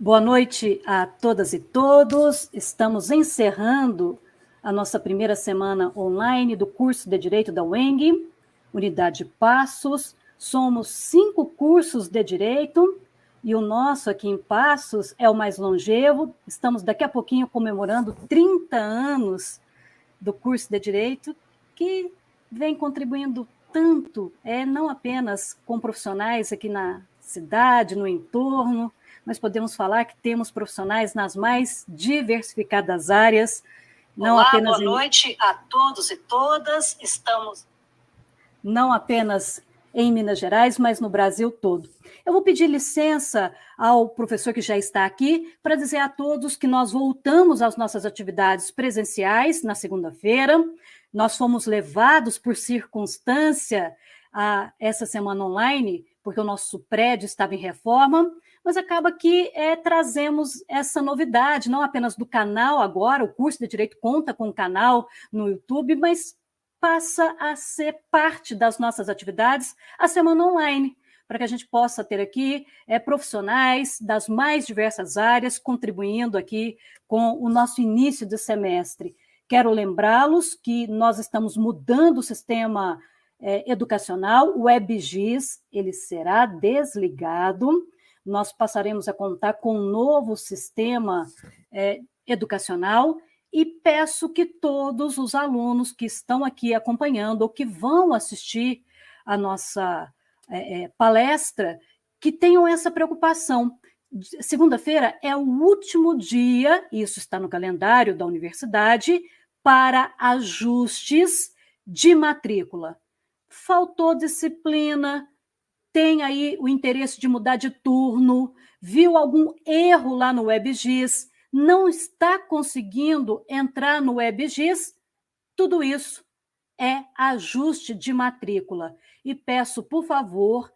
Boa noite a todas e todos. Estamos encerrando a nossa primeira semana online do curso de Direito da UENG, Unidade Passos. Somos 5 cursos de Direito e o nosso aqui em Passos é o mais longevo. Estamos daqui a pouquinho comemorando 30 anos do curso de Direito, que vem contribuindo tanto, não apenas com profissionais aqui na cidade, no entorno, mas podemos falar que temos profissionais nas mais diversificadas áreas. Olá, boa noite a todos e todas. Estamos não apenas em Minas Gerais, mas no Brasil todo. Eu vou pedir licença ao professor que já está aqui para dizer a todos que nós voltamos às nossas atividades presenciais na segunda-feira. Nós fomos levados por circunstância a essa semana online, porque o nosso prédio estava em reforma, mas acaba que trazemos essa novidade, não apenas do canal agora, o curso de Direito conta com um canal no YouTube, mas passa a ser parte das nossas atividades a semana online, para que a gente possa ter aqui profissionais das mais diversas áreas contribuindo aqui com o nosso início de semestre. Quero lembrá-los que nós estamos mudando o sistema educacional, o WebGIS, ele será desligado, nós passaremos a contar com um novo sistema educacional e peço que todos os alunos que estão aqui acompanhando ou que vão assistir a nossa palestra, que tenham essa preocupação. Segunda-feira é o último dia, isso está no calendário da universidade, para ajustes de matrícula. Faltou disciplina, tem aí o interesse de mudar de turno, viu algum erro lá no WebGIS, não está conseguindo entrar no WebGIS, tudo isso é ajuste de matrícula. E peço, por favor,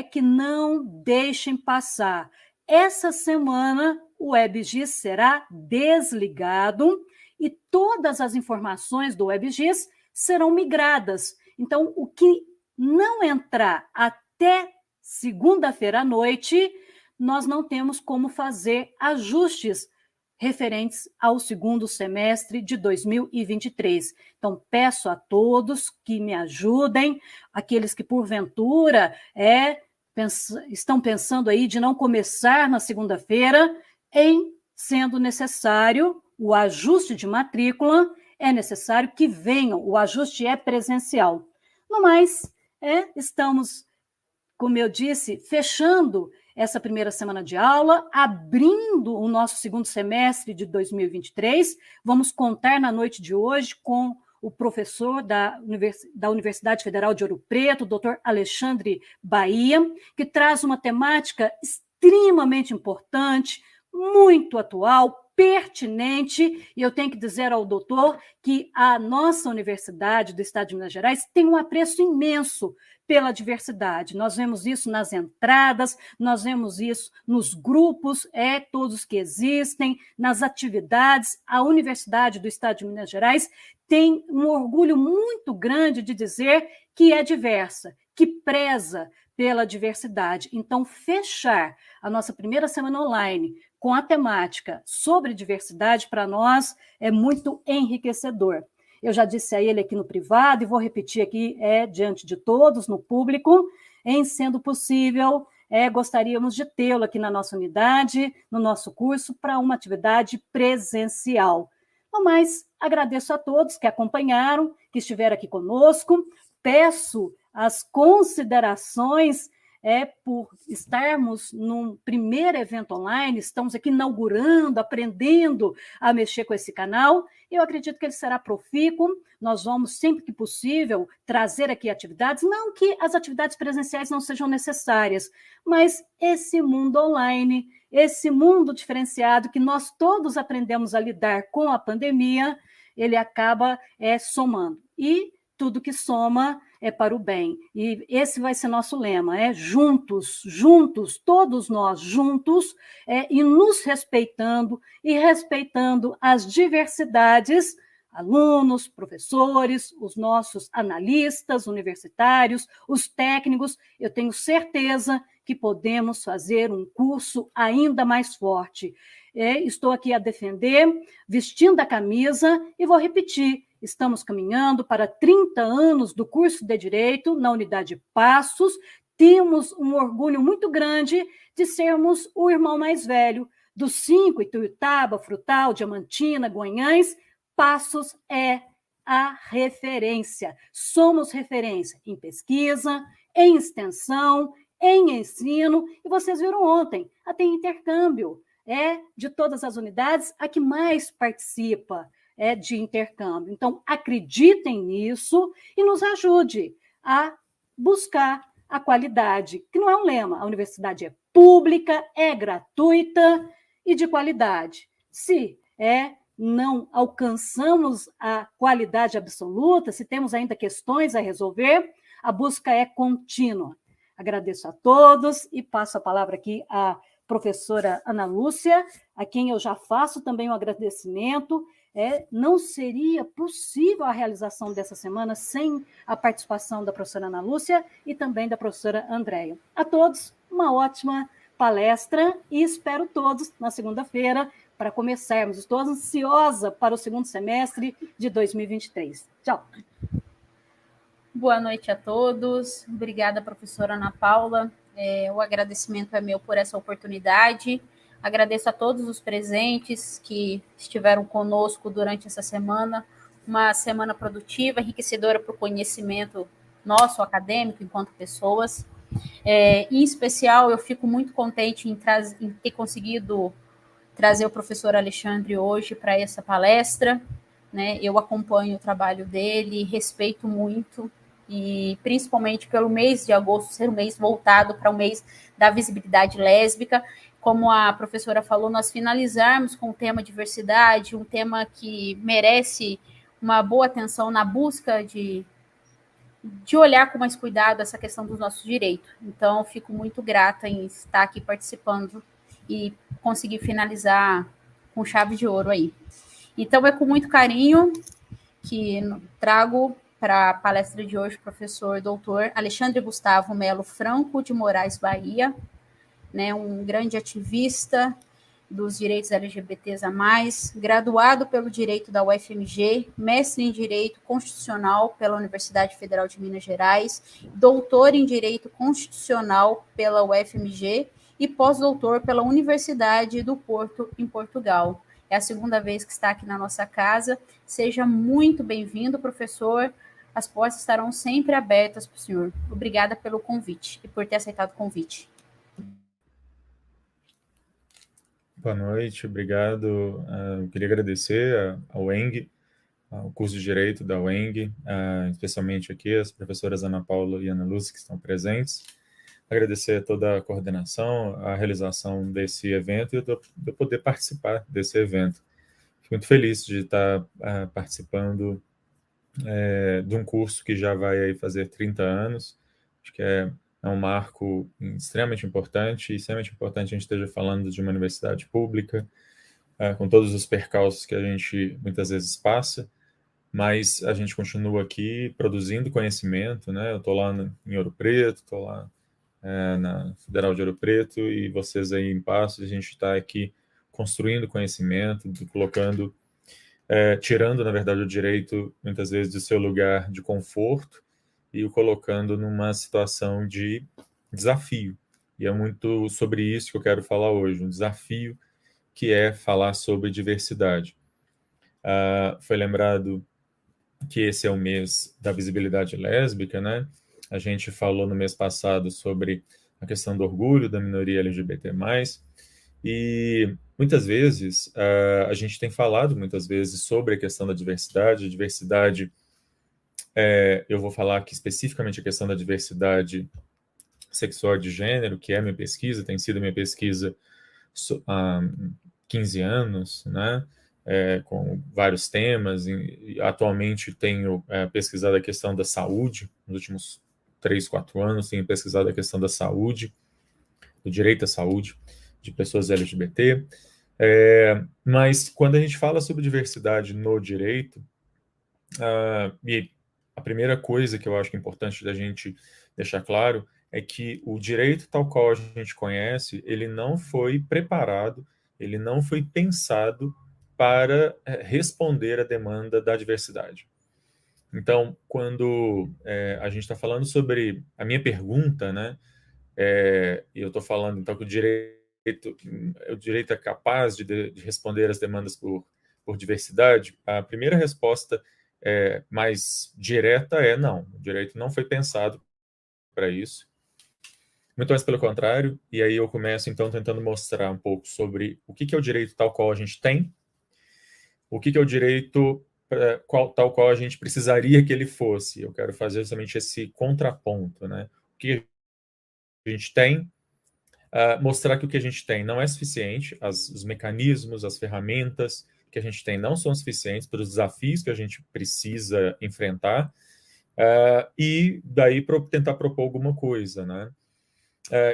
que não deixem passar. Essa semana o WebGIS será desligado e todas as informações do WebGIS serão migradas. Então, o que não entrar até segunda-feira à noite, nós não temos como fazer ajustes referentes ao segundo semestre de 2023. Então, peço a todos que me ajudem, aqueles que, porventura, estão pensando aí de não começar na segunda-feira, em sendo necessário o ajuste de matrícula, é necessário que venham, o ajuste é presencial. No mais, estamos, como eu disse, fechando essa primeira semana de aula, abrindo o nosso segundo semestre de 2023. Vamos contar na noite de hoje com o professor da Universidade Federal de Ouro Preto, o doutor Alexandre Bahia, que traz uma temática extremamente importante, muito atual, pertinente, e eu tenho que dizer ao doutor que a nossa universidade do Estado de Minas Gerais tem um apreço imenso pela diversidade. Nós vemos isso nas entradas, nós vemos isso nos grupos, todos que existem, nas atividades. A Universidade do Estado de Minas Gerais tem um orgulho muito grande de dizer que é diversa, que preza pela diversidade. Então, fechar a nossa primeira semana online com a temática sobre diversidade, para nós, é muito enriquecedor. Eu já disse a ele aqui no privado e vou repetir aqui diante de todos, no público, em sendo possível, gostaríamos de tê-lo aqui na nossa unidade, no nosso curso, para uma atividade presencial. No mais, agradeço a todos que acompanharam, que estiveram aqui conosco, peço as considerações por estarmos num primeiro evento online, estamos aqui inaugurando, aprendendo a mexer com esse canal. Eu acredito que ele será profícuo, nós vamos, sempre que possível, trazer aqui atividades, não que as atividades presenciais não sejam necessárias, mas esse mundo online, esse mundo diferenciado que nós todos aprendemos a lidar com a pandemia, ele acaba somando. E tudo que soma é para o bem. E esse vai ser nosso lema, juntos, juntos, todos nós juntos, e nos respeitando, e respeitando as diversidades, alunos, professores, os nossos analistas universitários, os técnicos. Eu tenho certeza que podemos fazer um curso ainda mais forte. Estou aqui a defender, vestindo a camisa, e vou repetir, estamos caminhando para 30 anos do curso de Direito na Unidade Passos. Temos um orgulho muito grande de sermos o irmão mais velho dos 5, Ituiutaba, Frutal, Diamantina, Guanhães. Passos é a referência. Somos referência em pesquisa, em extensão, em ensino, e vocês viram ontem, até intercâmbio. De todas as unidades, a que mais participa de intercâmbio. Então, acreditem nisso e nos ajude a buscar a qualidade, que não é um lema. A universidade é pública, é gratuita e de qualidade. Se não alcançamos a qualidade absoluta, se temos ainda questões a resolver, a busca é contínua. Agradeço a todos e passo a palavra aqui à professora Ana Lúcia, a quem eu já faço também um agradecimento. Não seria possível a realização dessa semana sem a participação da professora Ana Lúcia e também da professora Andréia. A todos, uma ótima palestra e espero todos na segunda-feira para começarmos. Estou ansiosa para o segundo semestre de 2023. Tchau. Boa noite a todos. Obrigada, professora Ana Paula. O agradecimento é meu por essa oportunidade. Agradeço a todos os presentes que estiveram conosco durante essa semana. Uma semana produtiva, enriquecedora para o conhecimento nosso, acadêmico, enquanto pessoas. Em especial, eu fico muito contente em ter conseguido trazer o professor Alexandre hoje para essa palestra, né? Eu acompanho o trabalho dele, respeito muito, e principalmente pelo mês de agosto ser um mês voltado para o mês da visibilidade lésbica. Como a professora falou, nós finalizarmos com o tema diversidade, um tema que merece uma boa atenção na busca de olhar com mais cuidado essa questão dos nossos direitos. Então, fico muito grata em estar aqui participando e conseguir finalizar com chave de ouro aí. Então, é com muito carinho que trago para a palestra de hoje o professor doutor Alexandre Gustavo Melo Franco, de Moraes, Bahia, né, um grande ativista dos direitos LGBTs+, graduado pelo Direito da UFMG, mestre em Direito Constitucional pela Universidade Federal de Minas Gerais, doutor em Direito Constitucional pela UFMG e pós-doutor pela Universidade do Porto, em Portugal. É a segunda vez que está aqui na nossa casa. Seja muito bem-vindo, professor. As portas estarão sempre abertas para o senhor. Obrigada pelo convite e por ter aceitado o convite. Boa noite, obrigado. Eu queria agradecer ao UENG, ao curso de Direito da UENG, especialmente aqui as professoras Ana Paula e Ana Lúcia que estão presentes. Agradecer a toda a coordenação, a realização desse evento e de poder participar desse evento. Fico muito feliz de estar participando de um curso que já vai aí fazer 30 anos. Acho que é um marco extremamente importante, e extremamente importante a gente esteja falando de uma universidade pública, com todos os percalços que a gente muitas vezes passa, mas a gente continua aqui produzindo conhecimento, né? Eu estou lá em Ouro Preto, estou lá na Federal de Ouro Preto, e vocês aí em Passos, a gente está aqui construindo conhecimento, colocando, tirando, na verdade, o direito, muitas vezes, do seu lugar de conforto, e o colocando numa situação de desafio. E é muito sobre isso que eu quero falar hoje, um desafio que é falar sobre diversidade. Foi lembrado que esse é o mês da visibilidade lésbica, né? A gente falou no mês passado sobre a questão do orgulho da minoria LGBT+, e muitas vezes, a gente tem falado muitas vezes sobre a questão da diversidade. A diversidade, eu vou falar aqui especificamente a questão da diversidade sexual de gênero, que é minha pesquisa, tem sido minha pesquisa há 15 anos, né? Com vários temas. E atualmente tenho pesquisado a questão da saúde. Nos últimos 3, 4 anos tenho pesquisado a questão da saúde, do direito à saúde de pessoas LGBT. Mas quando a gente fala sobre diversidade no direito, e a primeira coisa que eu acho que é importante da gente deixar claro é que o direito tal qual a gente conhece, ele não foi preparado, ele não foi pensado para responder à demanda da diversidade. Então, quando a gente está falando sobre a minha pergunta, né, e eu estou falando então que o direito é capaz de responder às demandas por diversidade, a primeira resposta mais direta é não. O direito não foi pensado para isso. Muito mais pelo contrário, e aí eu começo então tentando mostrar um pouco sobre o que é o direito tal qual a gente tem, o que é o direito tal qual a gente precisaria que ele fosse. Eu quero fazer justamente esse contraponto, né? O que a gente tem, mostrar que o que a gente tem não é suficiente, os mecanismos, as ferramentas que a gente tem não são suficientes para os desafios que a gente precisa enfrentar, e daí tentar propor alguma coisa, né?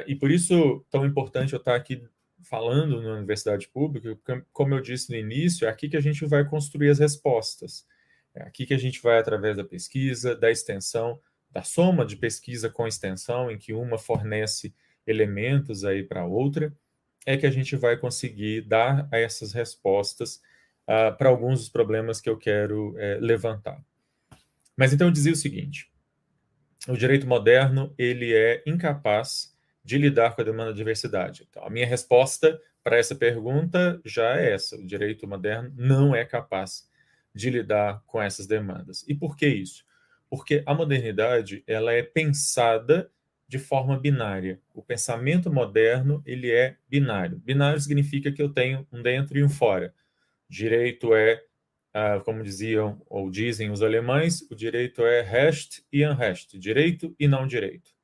E por isso tão importante eu estar aqui falando na universidade pública, porque, como eu disse no início, é aqui que a gente vai construir as respostas. É aqui que a gente vai, através da pesquisa, da extensão, da soma de pesquisa com extensão, em que uma fornece elementos aí para a outra, é que a gente vai conseguir dar essas respostas para alguns dos problemas que eu quero levantar. Mas então eu dizia o seguinte: o direito moderno ele é incapaz de lidar com a demanda da diversidade. Então, a minha resposta para essa pergunta já é essa: o direito moderno não é capaz de lidar com essas demandas. E por que isso? Porque a modernidade ela é pensada de forma binária. O pensamento moderno ele é binário. Binário significa que eu tenho um dentro e um fora. Direito é, como diziam ou dizem os alemães, o direito é Recht e Unrecht, direito e não direito.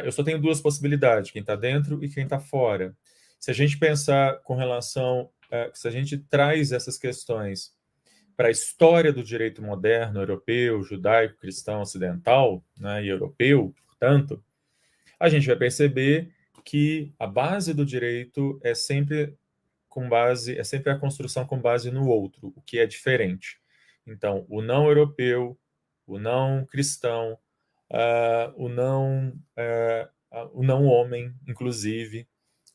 Eu só tenho duas possibilidades, quem está dentro e quem está fora. Se a gente pensar com relação, se a gente traz essas questões para a história do direito moderno, europeu, judaico, cristão, ocidental, né, e europeu, portanto, a gente vai perceber que a base do direito é sempre a construção com base no outro, o que é diferente. Então, o não europeu, o não cristão, o não homem, inclusive,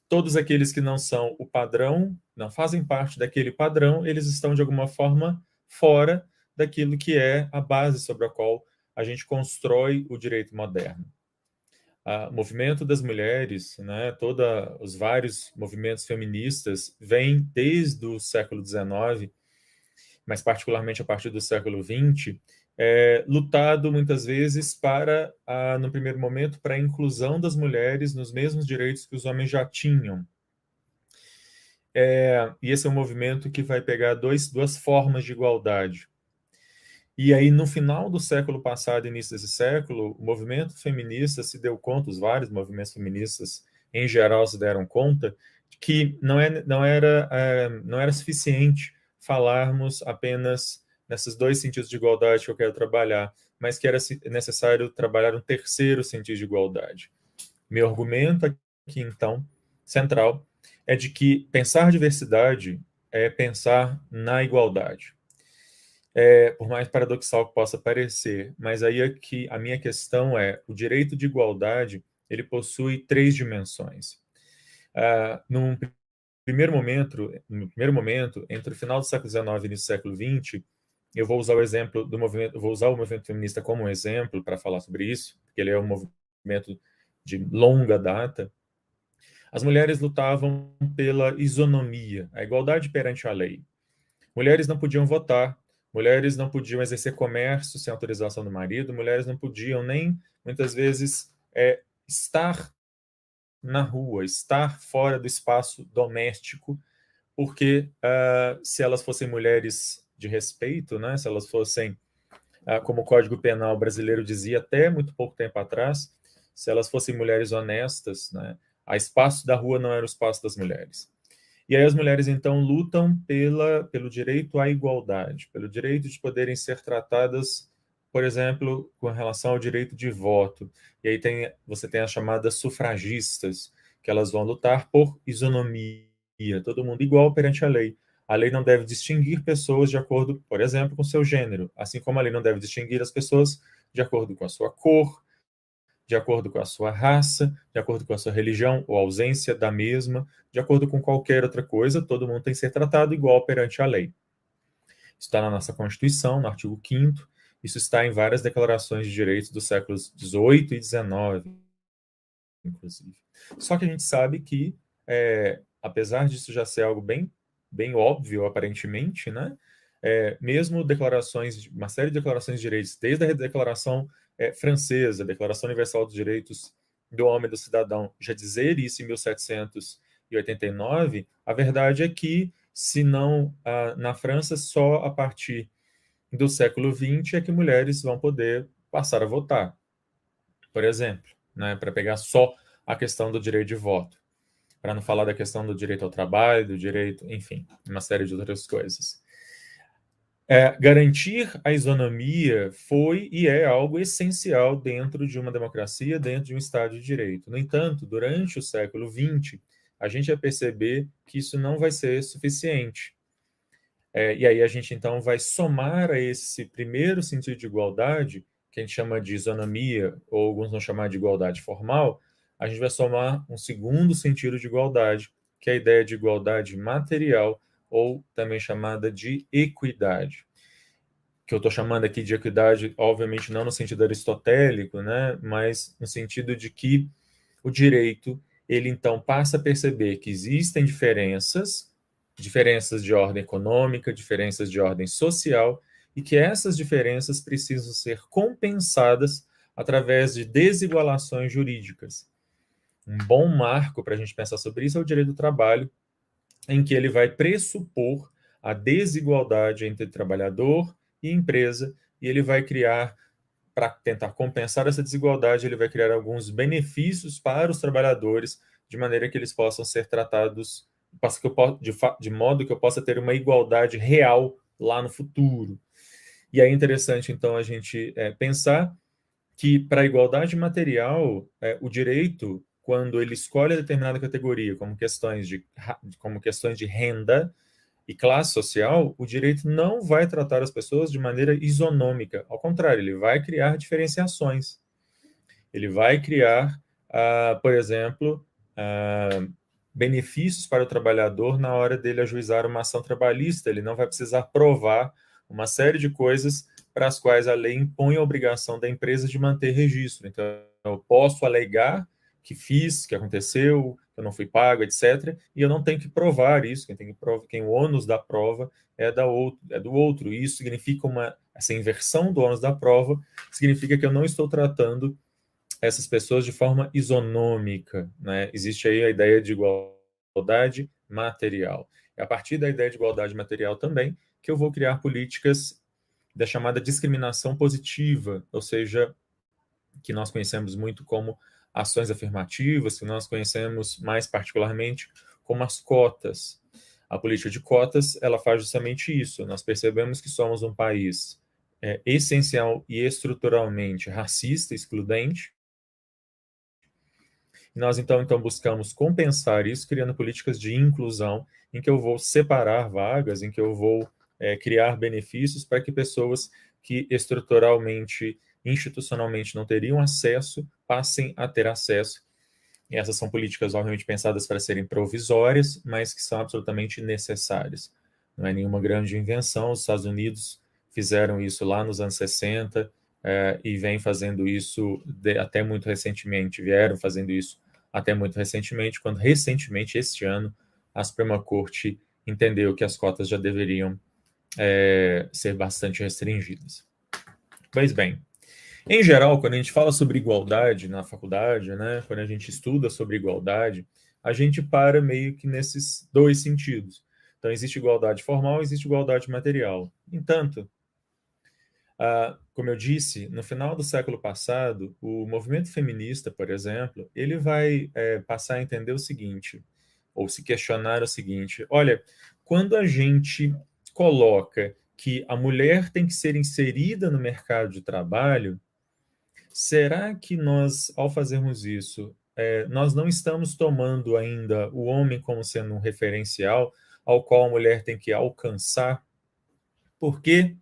todos aqueles que não são o padrão, não fazem parte daquele padrão, eles estão de alguma forma fora daquilo que é a base sobre a qual a gente constrói o direito moderno. O movimento das mulheres, né, todos os vários movimentos feministas vêm desde o século XIX, mas particularmente a partir do século XX, lutado muitas vezes para, no primeiro momento, para a inclusão das mulheres nos mesmos direitos que os homens já tinham. E esse é um movimento que vai pegar duas formas de igualdade. E aí, no final do século passado, início desse século, o movimento feminista se deu conta, os vários movimentos feministas, em geral, se deram conta que não era suficiente falarmos apenas nesses dois sentidos de igualdade que eu quero trabalhar, mas que era necessário trabalhar um terceiro sentido de igualdade. Meu argumento aqui, então, central, é de que pensar diversidade é pensar na igualdade. Por mais paradoxal que possa parecer, mas aí aqui a minha questão é: o direito de igualdade ele possui três dimensões. No primeiro momento, entre o final do século XIX e início do século XX, eu vou usar o movimento feminista como um exemplo para falar sobre isso, porque ele é um movimento de longa data. As mulheres lutavam pela isonomia, a igualdade perante a lei. Mulheres não podiam votar, mulheres não podiam exercer comércio sem autorização do marido, mulheres não podiam nem, muitas vezes, estar na rua, estar fora do espaço doméstico, porque se elas fossem mulheres de respeito, né, se elas fossem, como o Código Penal brasileiro dizia até muito pouco tempo atrás, se elas fossem mulheres honestas, né, o espaço da rua não era o espaço das mulheres. E aí as mulheres, então, lutam pelo direito à igualdade, pelo direito de poderem ser tratadas, por exemplo, com relação ao direito de voto. E aí você tem as chamadas sufragistas, que elas vão lutar por isonomia, todo mundo igual perante a lei. A lei não deve distinguir pessoas de acordo, por exemplo, com seu gênero, assim como a lei não deve distinguir as pessoas de acordo com a sua cor, de acordo com a sua raça, de acordo com a sua religião ou ausência da mesma, de acordo com qualquer outra coisa, todo mundo tem que ser tratado igual perante a lei. Isso está na nossa Constituição, no artigo 5º, isso está em várias declarações de direitos dos séculos XVIII e XIX, inclusive. Só que a gente sabe que, apesar disso já ser algo bem óbvio, aparentemente, né? Mesmo declarações, uma série de declarações de direitos, desde a Declaração Francesa, a Declaração Universal dos Direitos do Homem e do Cidadão, já dizer isso em 1789, a verdade é que, se não na França, só a partir do século XX é que mulheres vão poder passar a votar, por exemplo, né, para pegar só a questão do direito de voto, para não falar da questão do direito ao trabalho, do direito, enfim, uma série de outras coisas. Garantir a isonomia foi e é algo essencial dentro de uma democracia, dentro de um Estado de Direito. No entanto, durante o século XX, a gente vai perceber que isso não vai ser suficiente. E aí a gente, então, vai somar a esse primeiro sentido de igualdade, que a gente chama de isonomia, ou alguns vão chamar de igualdade formal, a gente vai somar um segundo sentido de igualdade, que é a ideia de igualdade material, ou também chamada de equidade. Que eu estou chamando aqui de equidade, obviamente não no sentido aristotélico, né, mas no sentido de que o direito, ele então passa a perceber que existem diferenças de ordem econômica, diferenças de ordem social, e que essas diferenças precisam ser compensadas através de desigualações jurídicas. Um bom marco para a gente pensar sobre isso é o direito do trabalho, em que ele vai pressupor a desigualdade entre trabalhador e empresa, e ele vai criar, para tentar compensar essa desigualdade, ele vai criar alguns benefícios para os trabalhadores, de maneira que eles possam ser tratados de modo que eu possa ter uma igualdade real lá no futuro. E é interessante, então, a gente pensar que, para a igualdade material, o direito, quando ele escolhe determinada categoria como questões de renda e classe social, o direito não vai tratar as pessoas de maneira isonômica. Ao contrário, ele vai criar diferenciações. Ele vai criar, por exemplo, benefícios para o trabalhador na hora dele ajuizar uma ação trabalhista. Ele não vai precisar provar uma série de coisas para as quais a lei impõe a obrigação da empresa de manter registro. Então, eu posso alegar que fiz, que aconteceu, que eu não fui pago, etc. E eu não tenho que provar isso. Quem o ônus da prova é do outro. E isso significa essa inversão do ônus da prova significa que eu não estou tratando essas pessoas de forma isonômica, né? Existe aí a ideia de igualdade material. É a partir da ideia de igualdade material também que eu vou criar políticas da chamada discriminação positiva, ou seja, que nós conhecemos muito como ações afirmativas, que nós conhecemos mais particularmente como as cotas. A política de cotas, ela faz justamente isso. Nós percebemos que somos um país essencial e estruturalmente racista, excludente. E nós, então buscamos compensar isso criando políticas de inclusão, em que eu vou separar vagas, em que eu vou criar benefícios para que pessoas que estruturalmente, institucionalmente não teriam acesso, passem a ter acesso. E essas são políticas, obviamente, pensadas para serem provisórias, mas que são absolutamente necessárias. Não é nenhuma grande invenção. Os Estados Unidos fizeram isso lá nos anos 60 e vêm fazendo isso até muito recentemente. Vieram fazendo isso até muito recentemente, quando recentemente, este ano, a Suprema Corte entendeu que as cotas já deveriam ser bastante restringidas. Pois bem, em geral, quando a gente fala sobre igualdade na faculdade, né, quando a gente estuda sobre igualdade, a gente para meio que nesses dois sentidos. Então, existe igualdade formal, existe igualdade material. Entanto, como eu disse, no final do século passado, o movimento feminista, por exemplo, ele vai passar a entender o seguinte, ou se questionar o seguinte: olha, quando a gente coloca que a mulher tem que ser inserida no mercado de trabalho, será que nós, ao fazermos isso, nós não estamos tomando ainda o homem como sendo um referencial ao qual a mulher tem que alcançar? Por quê?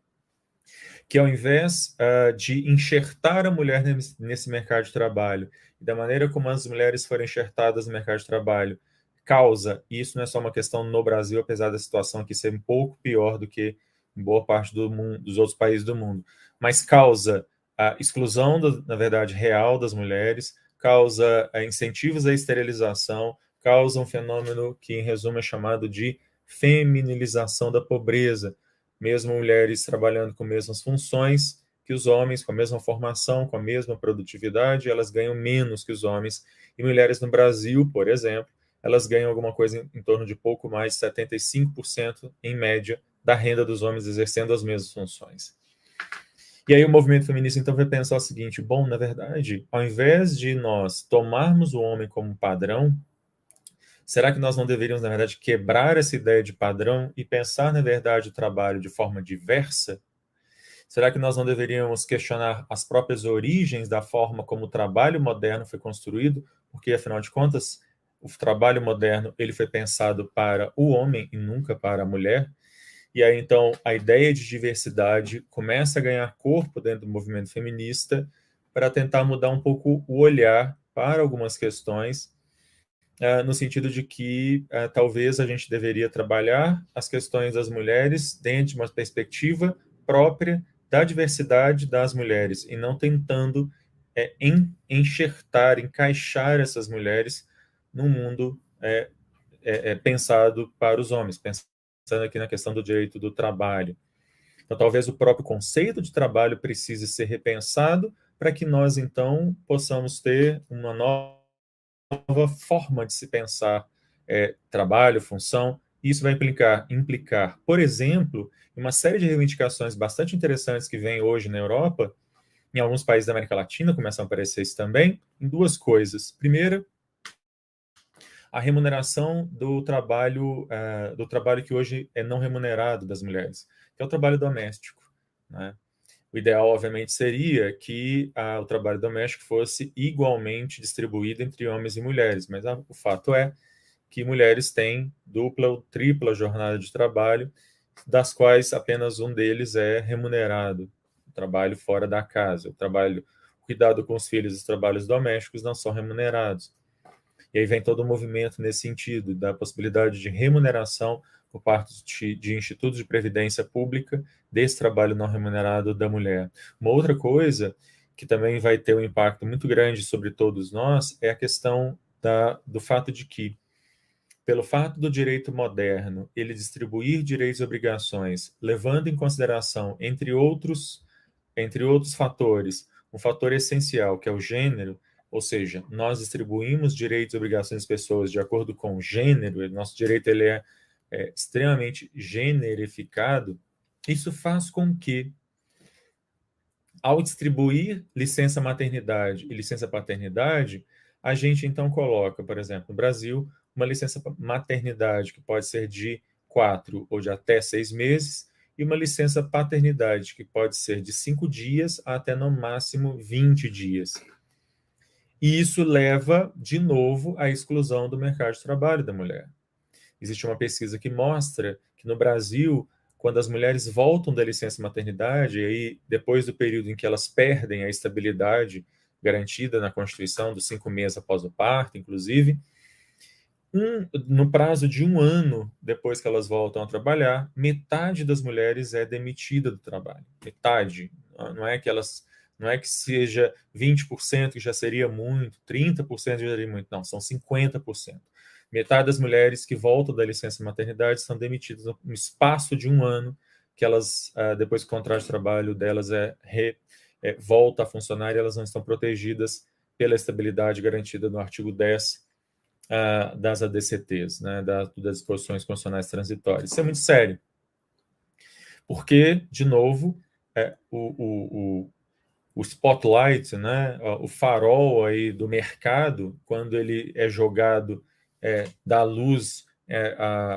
que ao invés de enxertar a mulher nesse mercado de trabalho, da maneira como as mulheres foram enxertadas no mercado de trabalho, causa, e isso não é só uma questão no Brasil, apesar da situação aqui ser um pouco pior do que em boa parte do mundo, dos outros países do mundo, mas causa a exclusão, na verdade, real das mulheres, causa incentivos à esterilização, causa um fenômeno que, em resumo, é chamado de feminilização da pobreza, mesmo mulheres trabalhando com mesmas funções que os homens, com a mesma formação, com a mesma produtividade, elas ganham menos que os homens. E mulheres no Brasil, por exemplo, elas ganham alguma coisa em torno de pouco mais de 75% em média da renda dos homens exercendo as mesmas funções. E aí o movimento feminista então vai pensar o seguinte: bom, na verdade, ao invés de nós tomarmos o homem como padrão, será que nós não deveríamos, na verdade, quebrar essa ideia de padrão e pensar, na verdade, o trabalho de forma diversa? Será que nós não deveríamos questionar as próprias origens da forma como o trabalho moderno foi construído? Porque, afinal de contas, o trabalho moderno ele foi pensado para o homem e nunca para a mulher. E aí, então, a ideia de diversidade começa a ganhar corpo dentro do movimento feminista para tentar mudar um pouco o olhar para algumas questões, no sentido de que talvez a gente deveria trabalhar as questões das mulheres dentro de uma perspectiva própria da diversidade das mulheres e não tentando enxertar, encaixar essas mulheres num mundo pensado para os homens, pensando aqui na questão do direito do trabalho. Então, talvez o próprio conceito de trabalho precise ser repensado para que nós, então, possamos ter uma nova forma de se pensar trabalho, função. E isso vai implicar, por exemplo, uma série de reivindicações bastante interessantes que vem hoje na Europa, em alguns países da América Latina começam a aparecer isso também, em duas coisas. Primeira, a remuneração do trabalho que hoje é não remunerado das mulheres, que é o trabalho doméstico, né? O ideal, obviamente, seria que o trabalho doméstico fosse igualmente distribuído entre homens e mulheres, mas o fato é que mulheres têm dupla ou tripla jornada de trabalho, das quais apenas um deles é remunerado, o trabalho fora da casa, o cuidado com os filhos e os trabalhos domésticos não são remunerados. E aí vem todo o movimento nesse sentido, da possibilidade de remuneração por parte de institutos de previdência pública desse trabalho não remunerado da mulher. Uma outra coisa que também vai ter um impacto muito grande sobre todos nós é a questão do fato de que, pelo fato do direito moderno ele distribuir direitos e obrigações, levando em consideração, entre outros fatores, um fator essencial, que é o gênero, ou seja, nós distribuímos direitos e obrigações das pessoas de acordo com o gênero, nosso direito ele é extremamente generificado. Isso faz com que, ao distribuir licença maternidade e licença paternidade, a gente então coloca, por exemplo, no Brasil, uma licença maternidade que pode ser de 4 ou de até 6 meses, e uma licença paternidade que pode ser de 5 dias até no máximo 20 dias. E isso leva, de novo, à exclusão do mercado de trabalho da mulher. Existe uma pesquisa que mostra que no Brasil, quando as mulheres voltam da licença maternidade, e aí, depois do período em que elas perdem a estabilidade garantida na Constituição, dos 5 meses após o parto, inclusive, no prazo de 1 ano depois que elas voltam a trabalhar, metade das mulheres é demitida do trabalho. Metade. Não é que seja 20%, que já seria muito, 30% já seria muito, não, são 50%. Metade das mulheres que voltam da licença maternidade são demitidas no espaço de 1 ano, que elas, depois que o contrato de trabalho delas volta a funcionar, e elas não estão protegidas pela estabilidade garantida no artigo 10 das ADCTs, né, das disposições constitucionais transitórias. Isso é muito sério, porque, de novo, o spotlight, né, o farol aí do mercado, quando ele é jogado, dá luz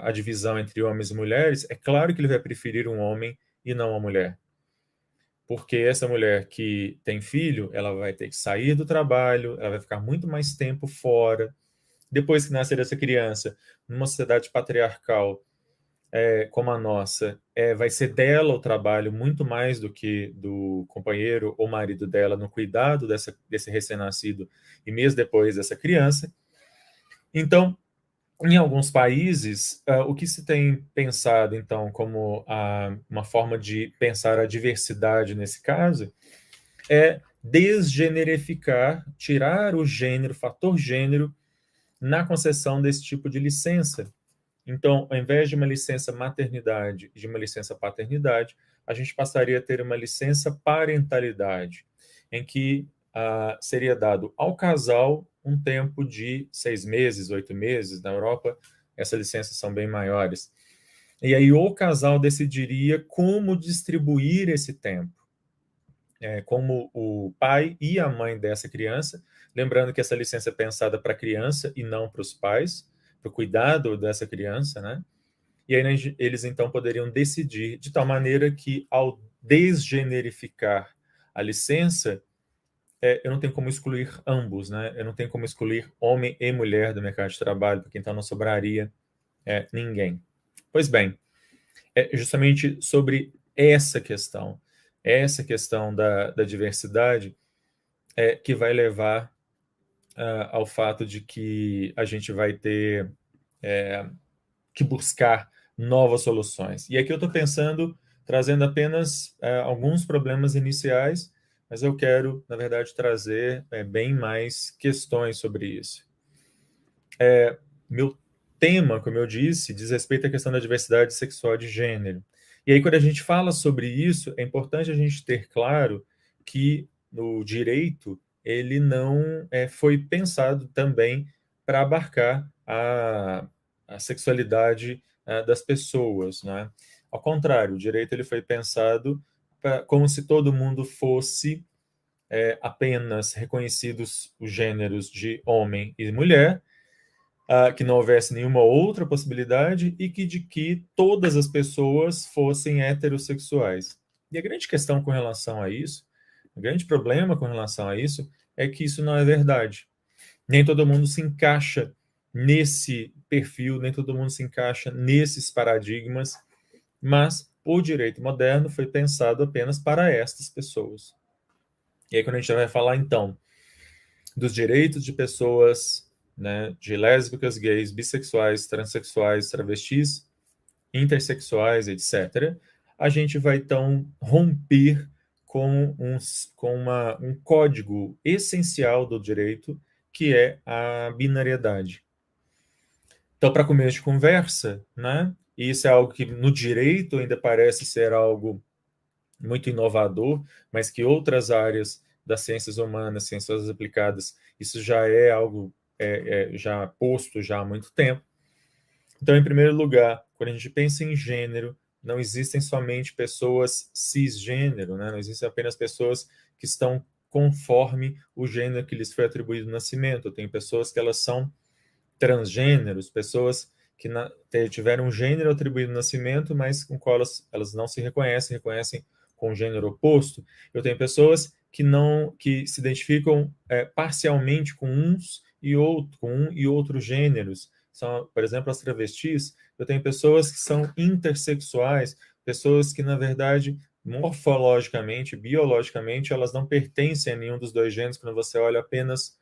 à divisão entre homens e mulheres, é claro que ele vai preferir um homem e não uma mulher. Porque essa mulher que tem filho, ela vai ter que sair do trabalho, ela vai ficar muito mais tempo fora. Depois que nascer essa criança, numa sociedade patriarcal, como a nossa, vai ser dela o trabalho muito mais do que do companheiro ou marido dela no cuidado desse recém-nascido e mesmo depois dessa criança. Então, em alguns países, o que se tem pensado, então, como uma forma de pensar a diversidade nesse caso, é desgenerificar, tirar o gênero, fator gênero, na concessão desse tipo de licença. Então, ao invés de uma licença maternidade e de uma licença paternidade, a gente passaria a ter uma licença parentalidade, em que seria dado ao casal um tempo de 6 meses, 8 meses. Na Europa, essas licenças são bem maiores. E aí o casal decidiria como distribuir esse tempo. Como o pai e a mãe dessa criança, lembrando que essa licença é pensada para a criança e não para os pais, para o cuidado dessa criança, né? E aí eles então poderiam decidir de tal maneira que, ao desgenerificar a licença, eu não tenho como excluir ambos, né? Eu não tenho como excluir homem e mulher do mercado de trabalho, porque então não sobraria ninguém. Pois bem, é justamente sobre essa questão da diversidade, que vai levar ao fato de que a gente vai ter que buscar novas soluções. E aqui eu estou pensando, trazendo apenas alguns problemas iniciais, mas eu quero, na verdade, trazer bem mais questões sobre isso. Meu tema, como eu disse, diz respeito à questão da diversidade sexual de gênero. E aí, quando a gente fala sobre isso, é importante a gente ter claro que no direito ele não foi pensado também para abarcar a sexualidade das pessoas, né? Ao contrário, o direito ele foi pensado como se todo mundo fosse apenas reconhecidos os gêneros de homem e mulher, que não houvesse nenhuma outra possibilidade e de que todas as pessoas fossem heterossexuais. E a grande questão com relação a isso, o grande problema com relação a isso, é que isso não é verdade. Nem todo mundo se encaixa nesse perfil, nem todo mundo se encaixa nesses paradigmas, mas o direito moderno foi pensado apenas para estas pessoas. E aí, quando a gente vai falar, então, dos direitos de pessoas, né, de lésbicas, gays, bissexuais, transexuais, travestis, intersexuais, etc., a gente vai, então, romper com um código essencial do direito, que é a binariedade. Então, para começo de conversa, né, e isso é algo que no direito ainda parece ser algo muito inovador, mas que outras áreas das ciências humanas, ciências aplicadas, isso já é algo já posto já há muito tempo. Então, em primeiro lugar, quando a gente pensa em gênero, não existem somente pessoas cisgênero, né? Não existem apenas pessoas que estão conforme o gênero que lhes foi atribuído no nascimento. Tem pessoas que elas são transgêneros, pessoas que tiveram um gênero atribuído no nascimento, mas com qual elas não se reconhecem com o gênero oposto. Eu tenho pessoas que se identificam parcialmente com um e outros gêneros. São, por exemplo, as travestis. Eu tenho pessoas que são intersexuais, pessoas que, na verdade, morfologicamente, biologicamente, elas não pertencem a nenhum dos dois gêneros, quando você olha apenas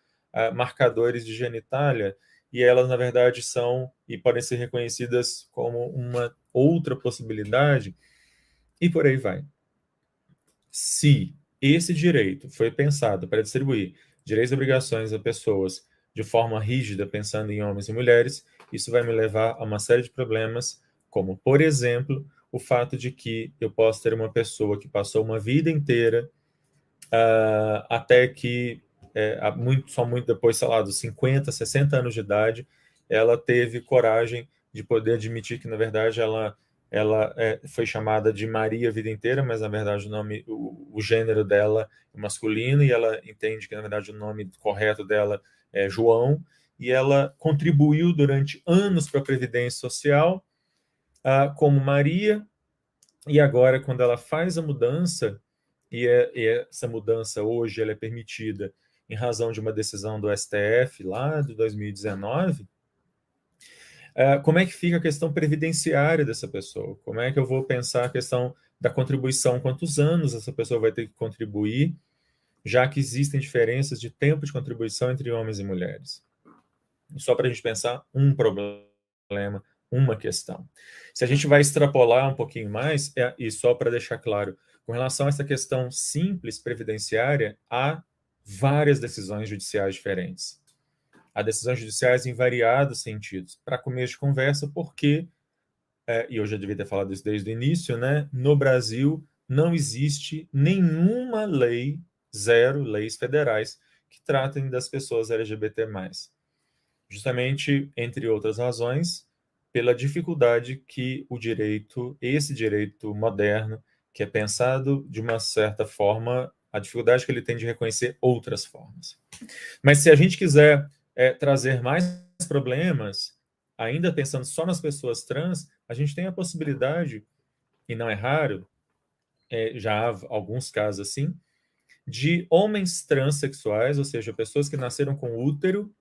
marcadores de genitália, e elas, na verdade, são e podem ser reconhecidas como uma outra possibilidade, e por aí vai. Se esse direito foi pensado para distribuir direitos e obrigações a pessoas de forma rígida, pensando em homens e mulheres, isso vai me levar a uma série de problemas, como, por exemplo, o fato de que eu posso ter uma pessoa que passou uma vida inteira até que, só muito depois, sei lá, dos 50, 60 anos de idade, ela teve coragem de poder admitir que, na verdade, ela foi chamada de Maria a vida inteira, mas, na verdade, o gênero dela é masculino, e ela entende que, na verdade, o nome correto dela é João, e ela contribuiu durante anos para a Previdência Social como Maria, e agora, quando ela faz a mudança, e essa mudança hoje ela é permitida em razão de uma decisão do STF lá de 2019, Como é que fica a questão previdenciária dessa pessoa? Como é que eu vou pensar a questão da contribuição? Quantos anos essa pessoa vai ter que contribuir, já que existem diferenças de tempo de contribuição entre homens e mulheres? Só para a gente pensar um problema, uma questão. Se a gente vai extrapolar um pouquinho mais, e só para deixar claro, com relação a essa questão simples previdenciária, há várias decisões judiciais diferentes. Há decisões judiciais em variados sentidos. Para começo de conversa, porque, e eu já devia ter falado isso desde o início, né? No Brasil não existe nenhuma lei, zero leis federais, que tratem das pessoas LGBT+. Justamente, entre outras razões, pela dificuldade que o direito, esse direito moderno, que é pensado de uma certa forma, a dificuldade que ele tem de reconhecer outras formas. Mas se a gente quiser trazer mais problemas, ainda pensando só nas pessoas trans, a gente tem a possibilidade, e não é raro, já há alguns casos assim, de homens transexuais, ou seja, pessoas que nasceram com útero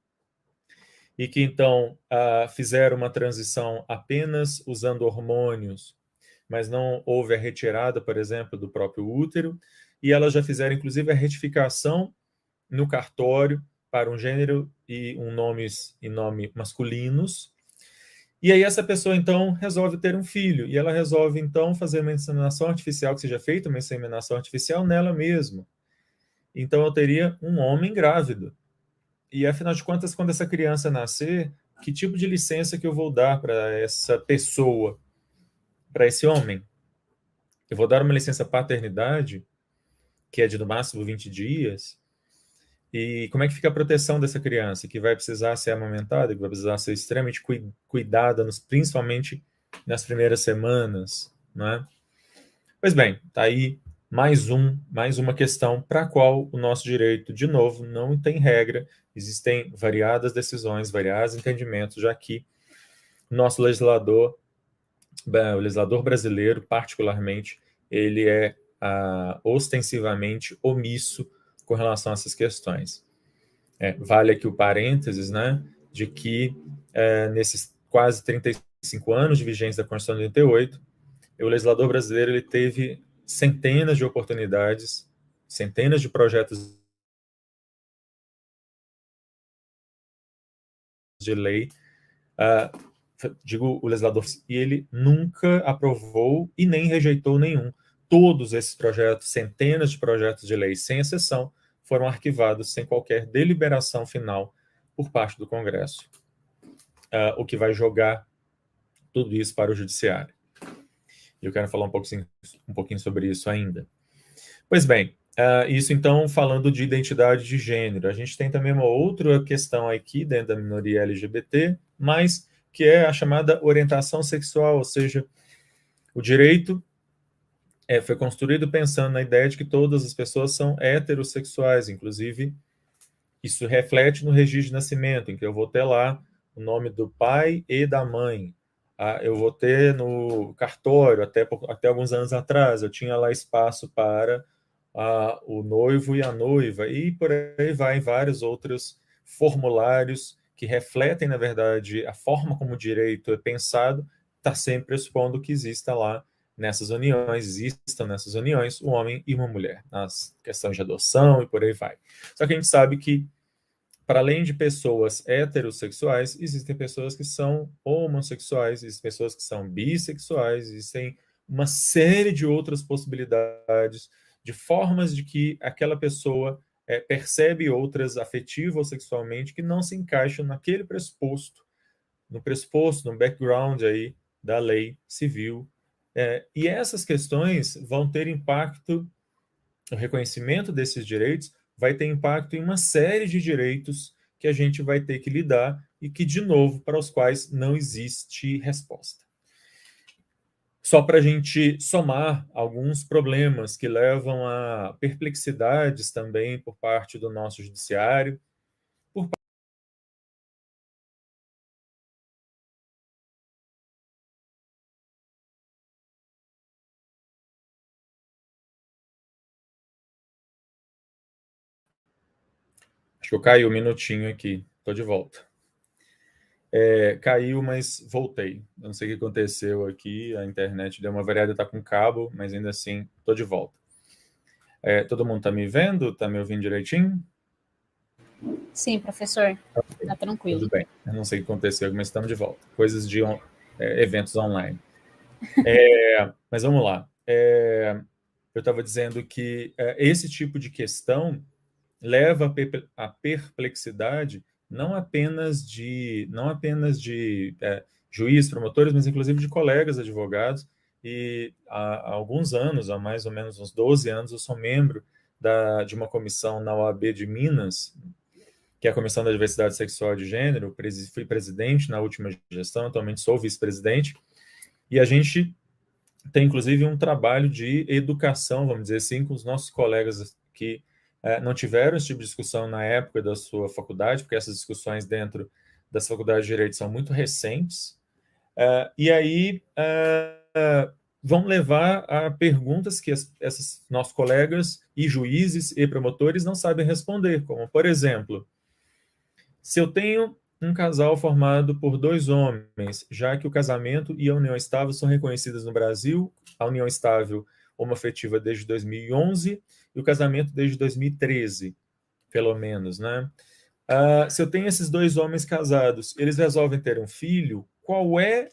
e que então fizeram uma transição apenas usando hormônios, mas não houve a retirada, por exemplo, do próprio útero, e elas já fizeram inclusive a retificação no cartório para um gênero e um nome masculinos. E aí essa pessoa então resolve ter um filho, e ela resolve então fazer uma inseminação artificial, que seja feita uma inseminação artificial nela mesma. Então eu teria um homem grávido. E afinal de contas, quando essa criança nascer, que tipo de licença que eu vou dar para essa pessoa, para esse homem? Eu vou dar uma licença paternidade, que é de no máximo 20 dias, e como é que fica a proteção dessa criança, que vai precisar ser amamentada, que vai precisar ser extremamente cuidada, principalmente nas primeiras semanas, né? Pois bem, tá aí mais uma questão para a qual o nosso direito, de novo, não tem regra. Existem variadas decisões, variados entendimentos, já que o nosso legislador, o legislador brasileiro, particularmente, ele é ostensivamente omisso com relação a essas questões. Vale aqui o parênteses, né, de que nesses quase 35 anos de vigência da Constituição de 88, o legislador brasileiro ele teve centenas de oportunidades, centenas de projetos de lei, digo o legislador, e ele nunca aprovou e nem rejeitou nenhum. Todos esses projetos, centenas de projetos de lei, sem exceção, foram arquivados sem qualquer deliberação final por parte do Congresso, o que vai jogar tudo isso para o judiciário. E eu quero falar um pouquinho sobre isso ainda. Pois bem, isso então falando de identidade de gênero. A gente tem também uma outra questão aqui dentro da minoria LGBT, mas que é a chamada orientação sexual, ou seja, o direito foi construído pensando na ideia de que todas as pessoas são heterossexuais, inclusive isso reflete no registro de nascimento, em que eu vou ter lá o nome do pai e da mãe. Eu vou ter no cartório, até alguns anos atrás, eu tinha lá espaço para o noivo e a noiva, e por aí vai vários outros formulários que refletem, na verdade, a forma como o direito é pensado, está sempre pressupondo que existam nessas uniões, um homem e uma mulher, nas questões de adoção e por aí vai. Só que a gente sabe que, para além de pessoas heterossexuais, existem pessoas que são homossexuais, existem pessoas que são bissexuais, existem uma série de outras possibilidades, de formas de que aquela pessoa percebe outras afetiva ou sexualmente que não se encaixam naquele pressuposto, no background aí da lei civil. E essas questões vão ter impacto, o reconhecimento desses direitos vai ter impacto em uma série de direitos que a gente vai ter que lidar e que, de novo, para os quais não existe resposta. Só para a gente somar alguns problemas que levam a perplexidades também por parte do nosso judiciário, Acho que eu caí um minutinho aqui, estou de volta. Caiu, mas voltei. Eu não sei o que aconteceu aqui, a internet deu uma variada, está com cabo, mas ainda assim estou de volta. Todo mundo está me vendo? Está me ouvindo direitinho? Sim, professor. Está tranquilo. Tudo bem. Eu não sei o que aconteceu, mas estamos de volta. Coisas de eventos online. Mas vamos lá. Eu estava dizendo que esse tipo de questão leva à perplexidade não apenas de juízes, promotores, mas inclusive de colegas advogados. E há alguns anos, há mais ou menos uns 12 anos, eu sou membro de uma comissão na OAB de Minas, que é a Comissão da Diversidade Sexual e de Gênero. Fui presidente na última gestão, atualmente sou vice-presidente, e a gente tem, inclusive, um trabalho de educação, vamos dizer assim, com os nossos colegas que não tiveram esse tipo de discussão na época da sua faculdade, porque essas discussões dentro das faculdades de Direito são muito recentes, e aí vão levar a perguntas que esses nossos colegas e juízes e promotores não sabem responder, como, por exemplo, se eu tenho um casal formado por 2 homens, já que o casamento e a união estável são reconhecidas no Brasil, a união estável homoafetiva desde 2011 e o casamento desde 2013, pelo menos, né? Se eu tenho esses 2 homens casados, eles resolvem ter um filho, qual é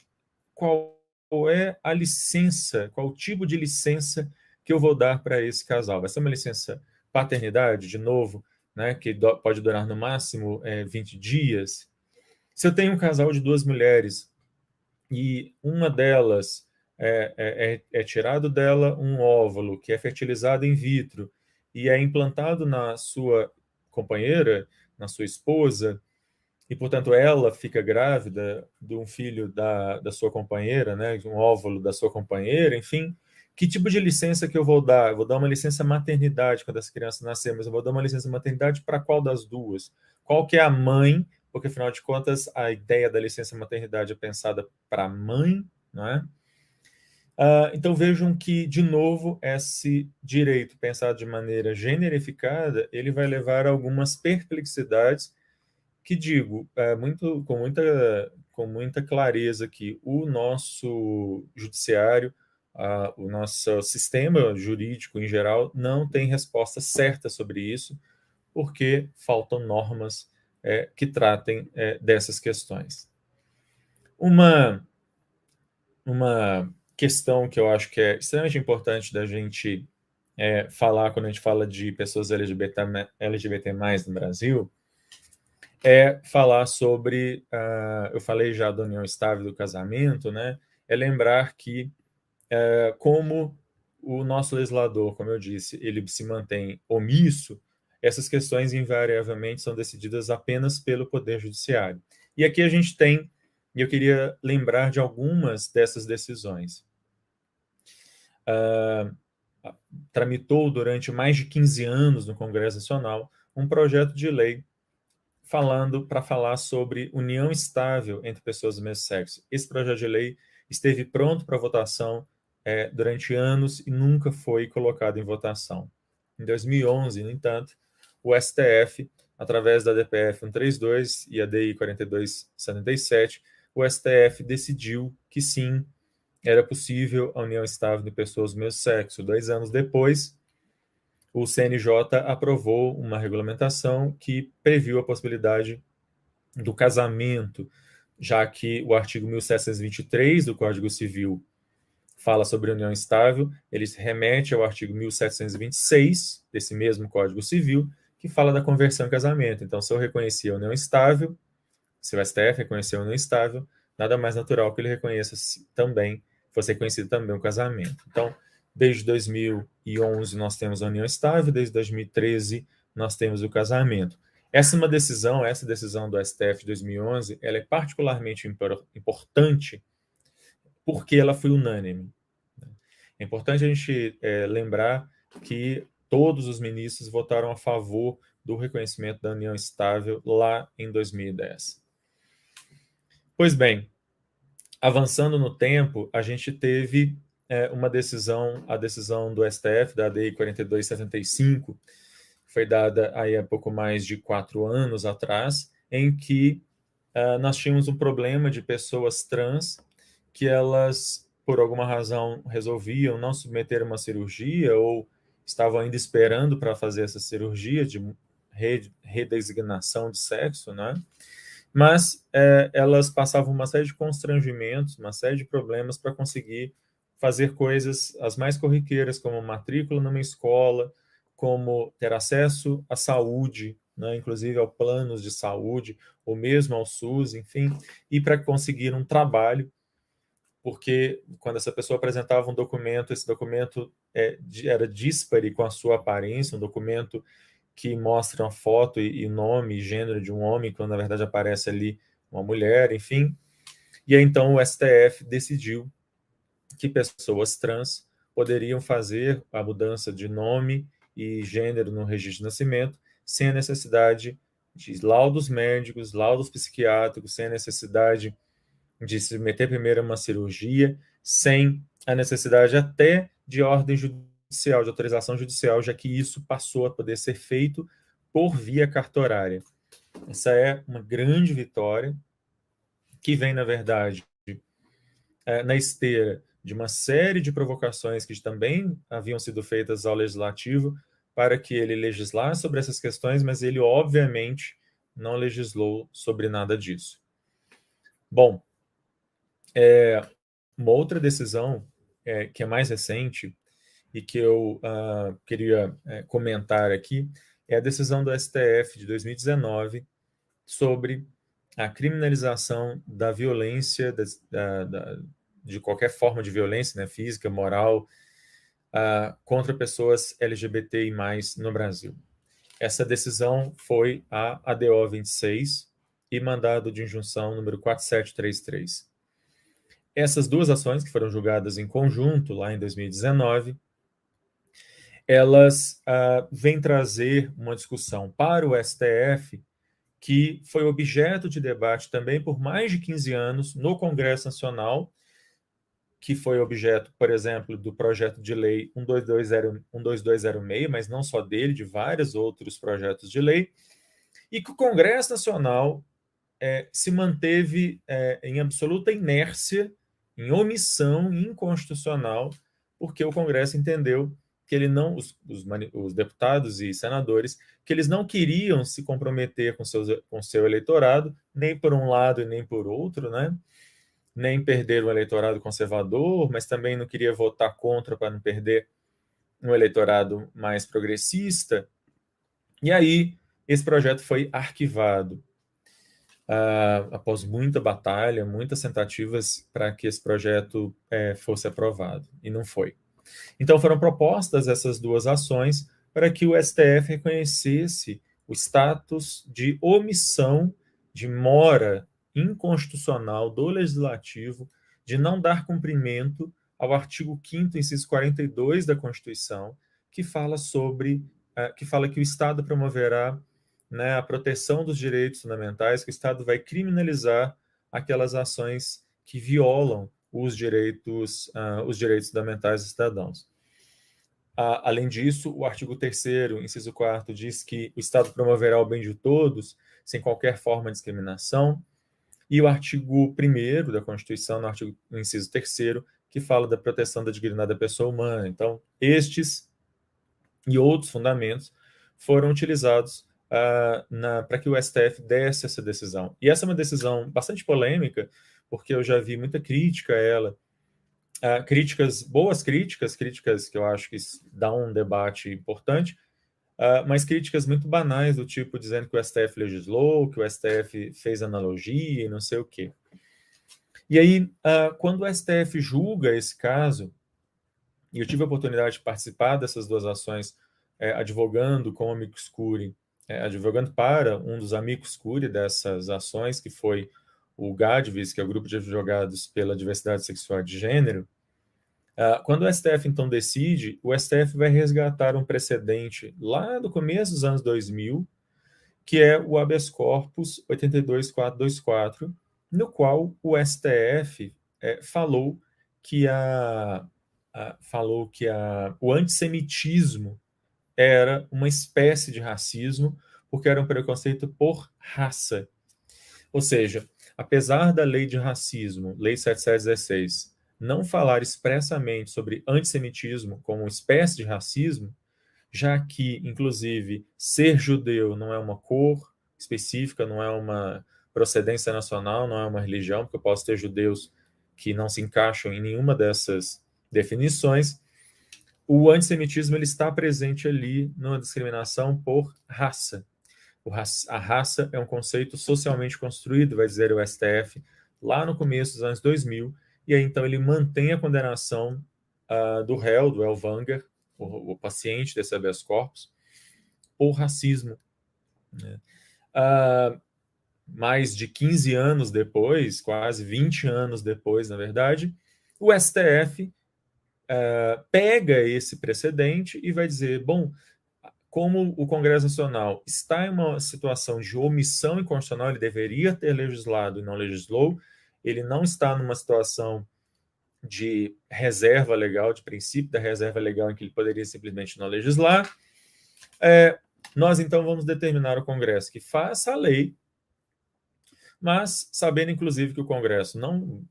a licença, qual o tipo de licença que eu vou dar para esse casal? Vai ser uma licença paternidade, de novo, né, que pode durar no máximo 20 dias. Se eu tenho um casal de 2 mulheres e uma delas é tirado dela um óvulo que é fertilizado in vitro e é implantado na sua companheira, na sua esposa, e, portanto, ela fica grávida de um filho da sua companheira, né, de um óvulo da sua companheira, enfim, que tipo de licença que eu vou dar? Eu vou dar uma licença maternidade quando essa criança nascer, mas eu vou dar uma licença maternidade para qual das duas? Qual que é a mãe? Porque, afinal de contas, a ideia da licença maternidade é pensada para a mãe, não é? Então, vejam que, de novo, esse direito pensado de maneira generificada, ele vai levar a algumas perplexidades que, digo, com muita clareza que o nosso judiciário, o nosso sistema jurídico em geral, não tem resposta certa sobre isso, porque faltam normas que tratem dessas questões. Uma questão que eu acho que é extremamente importante da gente falar quando a gente fala de pessoas LGBT+ no Brasil é falar sobre, eu falei já da união estável do casamento, né? É lembrar que como o nosso legislador, como eu disse, ele se mantém omisso, essas questões invariavelmente são decididas apenas pelo Poder Judiciário. E aqui a gente tem, e eu queria lembrar de algumas dessas decisões. Tramitou durante mais de 15 anos no Congresso Nacional um projeto de lei para falar sobre união estável entre pessoas do mesmo sexo. Esse projeto de lei esteve pronto para votação durante anos e nunca foi colocado em votação. Em 2011, no entanto, o STF, através da DPF 132 e a DI 4277, o STF decidiu que sim, era possível a união estável de pessoas do mesmo sexo. 2 anos depois, o CNJ aprovou uma regulamentação que previu a possibilidade do casamento, já que o artigo 1723 do Código Civil fala sobre união estável, ele se remete ao artigo 1726 desse mesmo Código Civil, que fala da conversão em casamento. Então, se eu reconhecer a união estável, se o STF reconhecer a união estável, nada mais natural que ele reconheça também, fosse reconhecido também o casamento. Então, desde 2011 nós temos a união estável, desde 2013 nós temos o casamento. Essa decisão do STF de 2011, ela é particularmente importante porque ela foi unânime. É importante a gente lembrar que todos os ministros votaram a favor do reconhecimento da união estável lá em 2010. Pois bem, avançando no tempo, a gente teve a decisão do STF, da DI 4275, foi dada aí há pouco mais de 4 anos atrás, em que nós tínhamos um problema de pessoas trans que elas, por alguma razão, resolviam não submeter uma cirurgia ou estavam ainda esperando para fazer essa cirurgia de redesignação de sexo, né? Mas elas passavam uma série de constrangimentos, uma série de problemas para conseguir fazer coisas as mais corriqueiras, como matrícula numa escola, como ter acesso à saúde, né, inclusive ao planos de saúde, ou mesmo ao SUS, enfim, e para conseguir um trabalho, porque quando essa pessoa apresentava um documento, esse documento era díspare com a sua aparência, um documento que mostra uma foto e nome e gênero de um homem, quando na verdade aparece ali uma mulher, enfim. E aí, então o STF decidiu que pessoas trans poderiam fazer a mudança de nome e gênero no registro de nascimento sem a necessidade de laudos médicos, laudos psiquiátricos, sem a necessidade de se submeter primeiro a uma cirurgia, sem a necessidade até de ordem judicial, de autorização judicial, já que isso passou a poder ser feito por via cartorária. Essa é uma grande vitória que vem, na verdade, na esteira de uma série de provocações que também haviam sido feitas ao Legislativo para que ele legislasse sobre essas questões, mas ele, obviamente, não legislou sobre nada disso. Bom, uma outra decisão que é mais recente e que eu queria comentar aqui é a decisão do STF de 2019 sobre a criminalização da violência, de qualquer forma de violência, né, física, moral, contra pessoas LGBTI+, no Brasil. Essa decisão foi a ADO 26 e mandado de injunção número 4733. Essas duas ações, que foram julgadas em conjunto lá em 2019, elas vêm trazer uma discussão para o STF que foi objeto de debate também por mais de 15 anos no Congresso Nacional, que foi objeto, por exemplo, do projeto de lei 12206, mas não só dele, de vários outros projetos de lei, e que o Congresso Nacional se manteve em absoluta inércia, em omissão inconstitucional, porque o Congresso entendeu que ele não, os deputados e senadores, que eles não queriam se comprometer com seu eleitorado, nem por um lado e nem por outro, né? Nem perder o eleitorado conservador, mas também não queria votar contra para não perder um eleitorado mais progressista. E aí, esse projeto foi arquivado. Após muita batalha, muitas tentativas para que esse projeto fosse aprovado, e não foi. Então, foram propostas essas duas ações para que o STF reconhecesse o status de omissão, de mora inconstitucional do Legislativo, de não dar cumprimento ao artigo 5º, inciso 42 da Constituição, que fala que o Estado promoverá, né, a proteção dos direitos fundamentais, que o Estado vai criminalizar aquelas ações que violam os direitos fundamentais dos cidadãos. Além disso, o artigo 3º, inciso 4º, diz que o Estado promoverá o bem de todos, sem qualquer forma de discriminação, e o artigo 1º da Constituição, no inciso 3º, que fala da proteção da dignidade da pessoa humana. Então, estes e outros fundamentos foram utilizados para que o STF desse essa decisão. E essa é uma decisão bastante polêmica, porque eu já vi muita crítica a ela, boas críticas que eu acho que dão um debate importante, mas críticas muito banais, do tipo dizendo que o STF legislou, que o STF fez analogia e não sei o quê. E aí, quando o STF julga esse caso, e eu tive a oportunidade de participar dessas duas ações, advogando com o amicus curiae, advogando para um dos amicus curiae dessas ações, que foi o GADVIS, que é o Grupo de Advogados pela Diversidade Sexual e de Gênero. Quando o STF, então, decide, o STF vai resgatar um precedente lá do começo dos anos 2000, que é o habeas corpus 82424, no qual o STF falou que o antissemitismo era uma espécie de racismo, porque era um preconceito por raça. Ou seja, apesar da lei de racismo, Lei 7716, não falar expressamente sobre antissemitismo como uma espécie de racismo, já que, inclusive, ser judeu não é uma cor específica, não é uma procedência nacional, não é uma religião, porque eu posso ter judeus que não se encaixam em nenhuma dessas definições, o antissemitismo ele está presente ali numa discriminação por raça. A raça é um conceito socialmente construído, vai dizer o STF, lá no começo dos anos 2000, e aí então ele mantém a condenação do réu, do Elvanger, o paciente desse habeas corpus, por racismo. Né? Mais de 15 anos depois, quase 20 anos depois, na verdade, o STF pega esse precedente e vai dizer, bom, como o Congresso Nacional está em uma situação de omissão inconstitucional, ele deveria ter legislado e não legislou, ele não está numa situação de reserva legal, de princípio da reserva legal, em que ele poderia simplesmente não legislar, nós então vamos determinar ao Congresso que faça a lei, mas sabendo inclusive que o Congresso não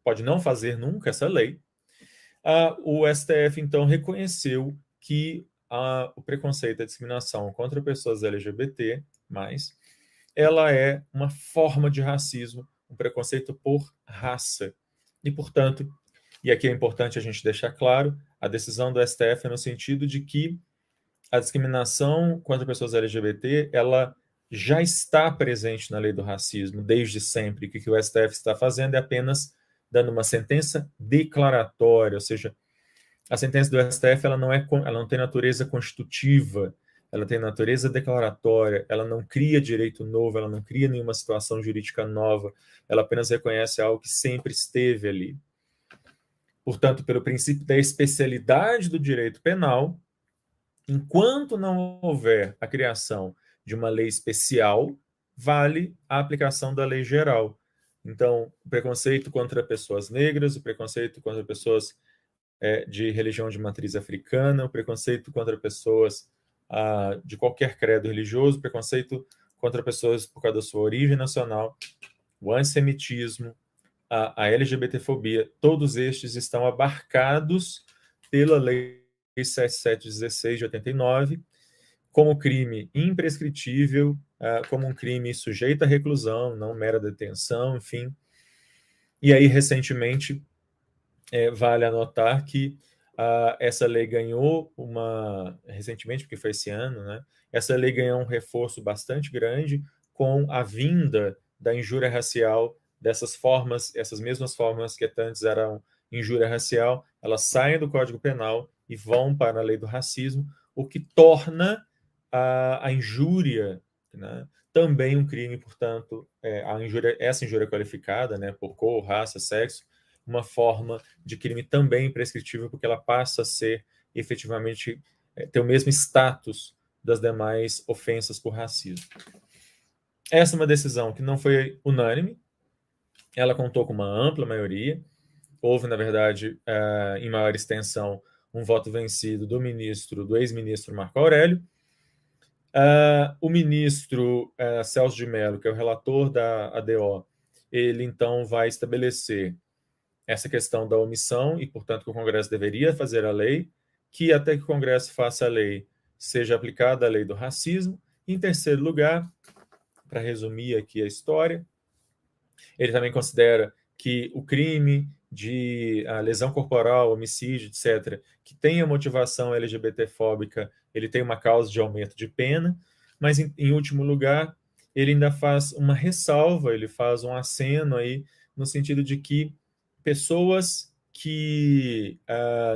pode não fazer nunca essa lei, o STF então reconheceu que o preconceito e a discriminação contra pessoas LGBT+, ela é uma forma de racismo, um preconceito por raça. E, portanto, e aqui é importante a gente deixar claro, a decisão do STF é no sentido de que a discriminação contra pessoas LGBT, ela já está presente na lei do racismo desde sempre, que o que o STF está fazendo é apenas dando uma sentença declaratória, ou seja, a sentença do STF ela não tem natureza constitutiva, ela tem natureza declaratória, ela não cria direito novo, ela não cria nenhuma situação jurídica nova, ela apenas reconhece algo que sempre esteve ali. Portanto, pelo princípio da especialidade do direito penal, enquanto não houver a criação de uma lei especial, vale a aplicação da lei geral. Então, o preconceito contra pessoas negras, o preconceito contra pessoas de religião de matriz africana, o preconceito contra pessoas de qualquer credo religioso, o preconceito contra pessoas por causa da sua origem nacional, o antissemitismo, a LGBTfobia, todos estes estão abarcados pela Lei 7716 de 89 como crime imprescritível, como um crime sujeito à reclusão, não mera detenção, enfim. E aí, recentemente, vale anotar que essa lei ganhou recentemente, porque foi esse ano, né? Essa lei ganhou um reforço bastante grande com a vinda da injúria racial, dessas formas, essas mesmas formas que antes eram injúria racial, elas saem do Código Penal e vão para a lei do racismo, o que torna a injúria, né, também um crime, portanto, essa injúria qualificada, né, por cor, raça, sexo, uma forma de crime também imprescritível, porque ela passa a ser efetivamente ter o mesmo status das demais ofensas por racismo. Essa é uma decisão que não foi unânime, ela contou com uma ampla maioria, houve, na verdade, em maior extensão, um voto vencido do ex-ministro Marco Aurélio. O ministro Celso de Mello, que é o relator da ADO, ele então vai estabelecer essa questão da omissão e, portanto, que o Congresso deveria fazer a lei, que até que o Congresso faça a lei, seja aplicada a lei do racismo. Em terceiro lugar, para resumir aqui a história, ele também considera que o crime de lesão corporal, homicídio, etc., que tenha motivação LGBTfóbica, ele tem uma causa de aumento de pena, mas, em último lugar, ele ainda faz uma ressalva, ele faz um aceno aí, no sentido de que pessoas que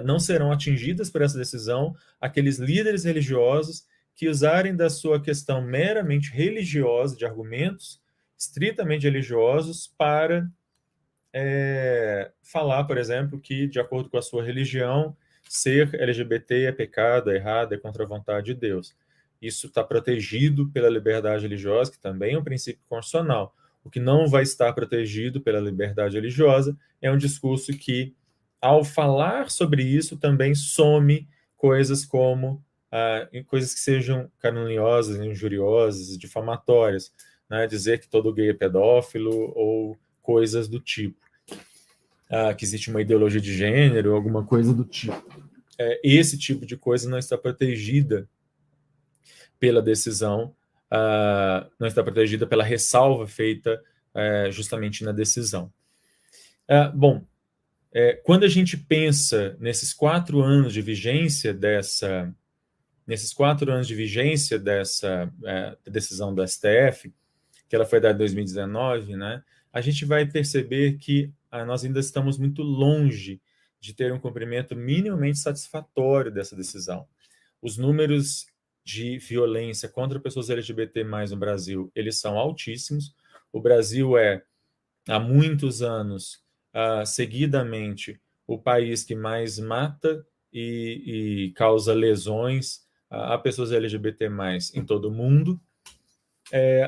não serão atingidas por essa decisão, aqueles líderes religiosos que usarem da sua questão meramente religiosa, de argumentos estritamente religiosos, para falar, por exemplo, que, de acordo com a sua religião, ser LGBT é pecado, é errado, é contra a vontade de Deus. Isso está protegido pela liberdade religiosa, que também é um princípio constitucional. O que não vai estar protegido pela liberdade religiosa é um discurso que, ao falar sobre isso, também some coisas como coisas que sejam caluniosas, injuriosas, difamatórias. né, dizer que todo gay é pedófilo ou coisas do tipo, que existe uma ideologia de gênero, alguma coisa do tipo. Esse tipo de coisa não está protegida pela decisão, não está protegida pela ressalva feita justamente na decisão. Bom, quando a gente pensa nesses 4 anos de vigência dessa decisão do STF, que ela foi dada em 2019, né, a gente vai perceber que nós ainda estamos muito longe de ter um cumprimento minimamente satisfatório dessa decisão. Os números de violência contra pessoas LGBT+ no Brasil, eles são altíssimos. O Brasil há muitos anos, seguidamente, o país que mais mata e causa lesões a pessoas LGBT+ em todo o mundo.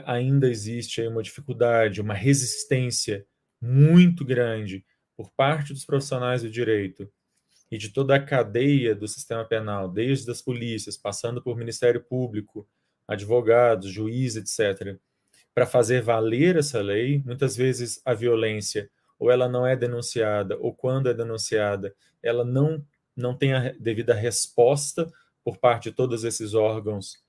Ainda existe aí uma dificuldade, uma resistência muito grande por parte dos profissionais do direito e de toda a cadeia do sistema penal, desde as polícias, passando por Ministério Público, advogados, juízes, etc., para fazer valer essa lei. Muitas vezes a violência, ou ela não é denunciada, ou quando é denunciada, ela não tem a devida resposta por parte de todos esses órgãos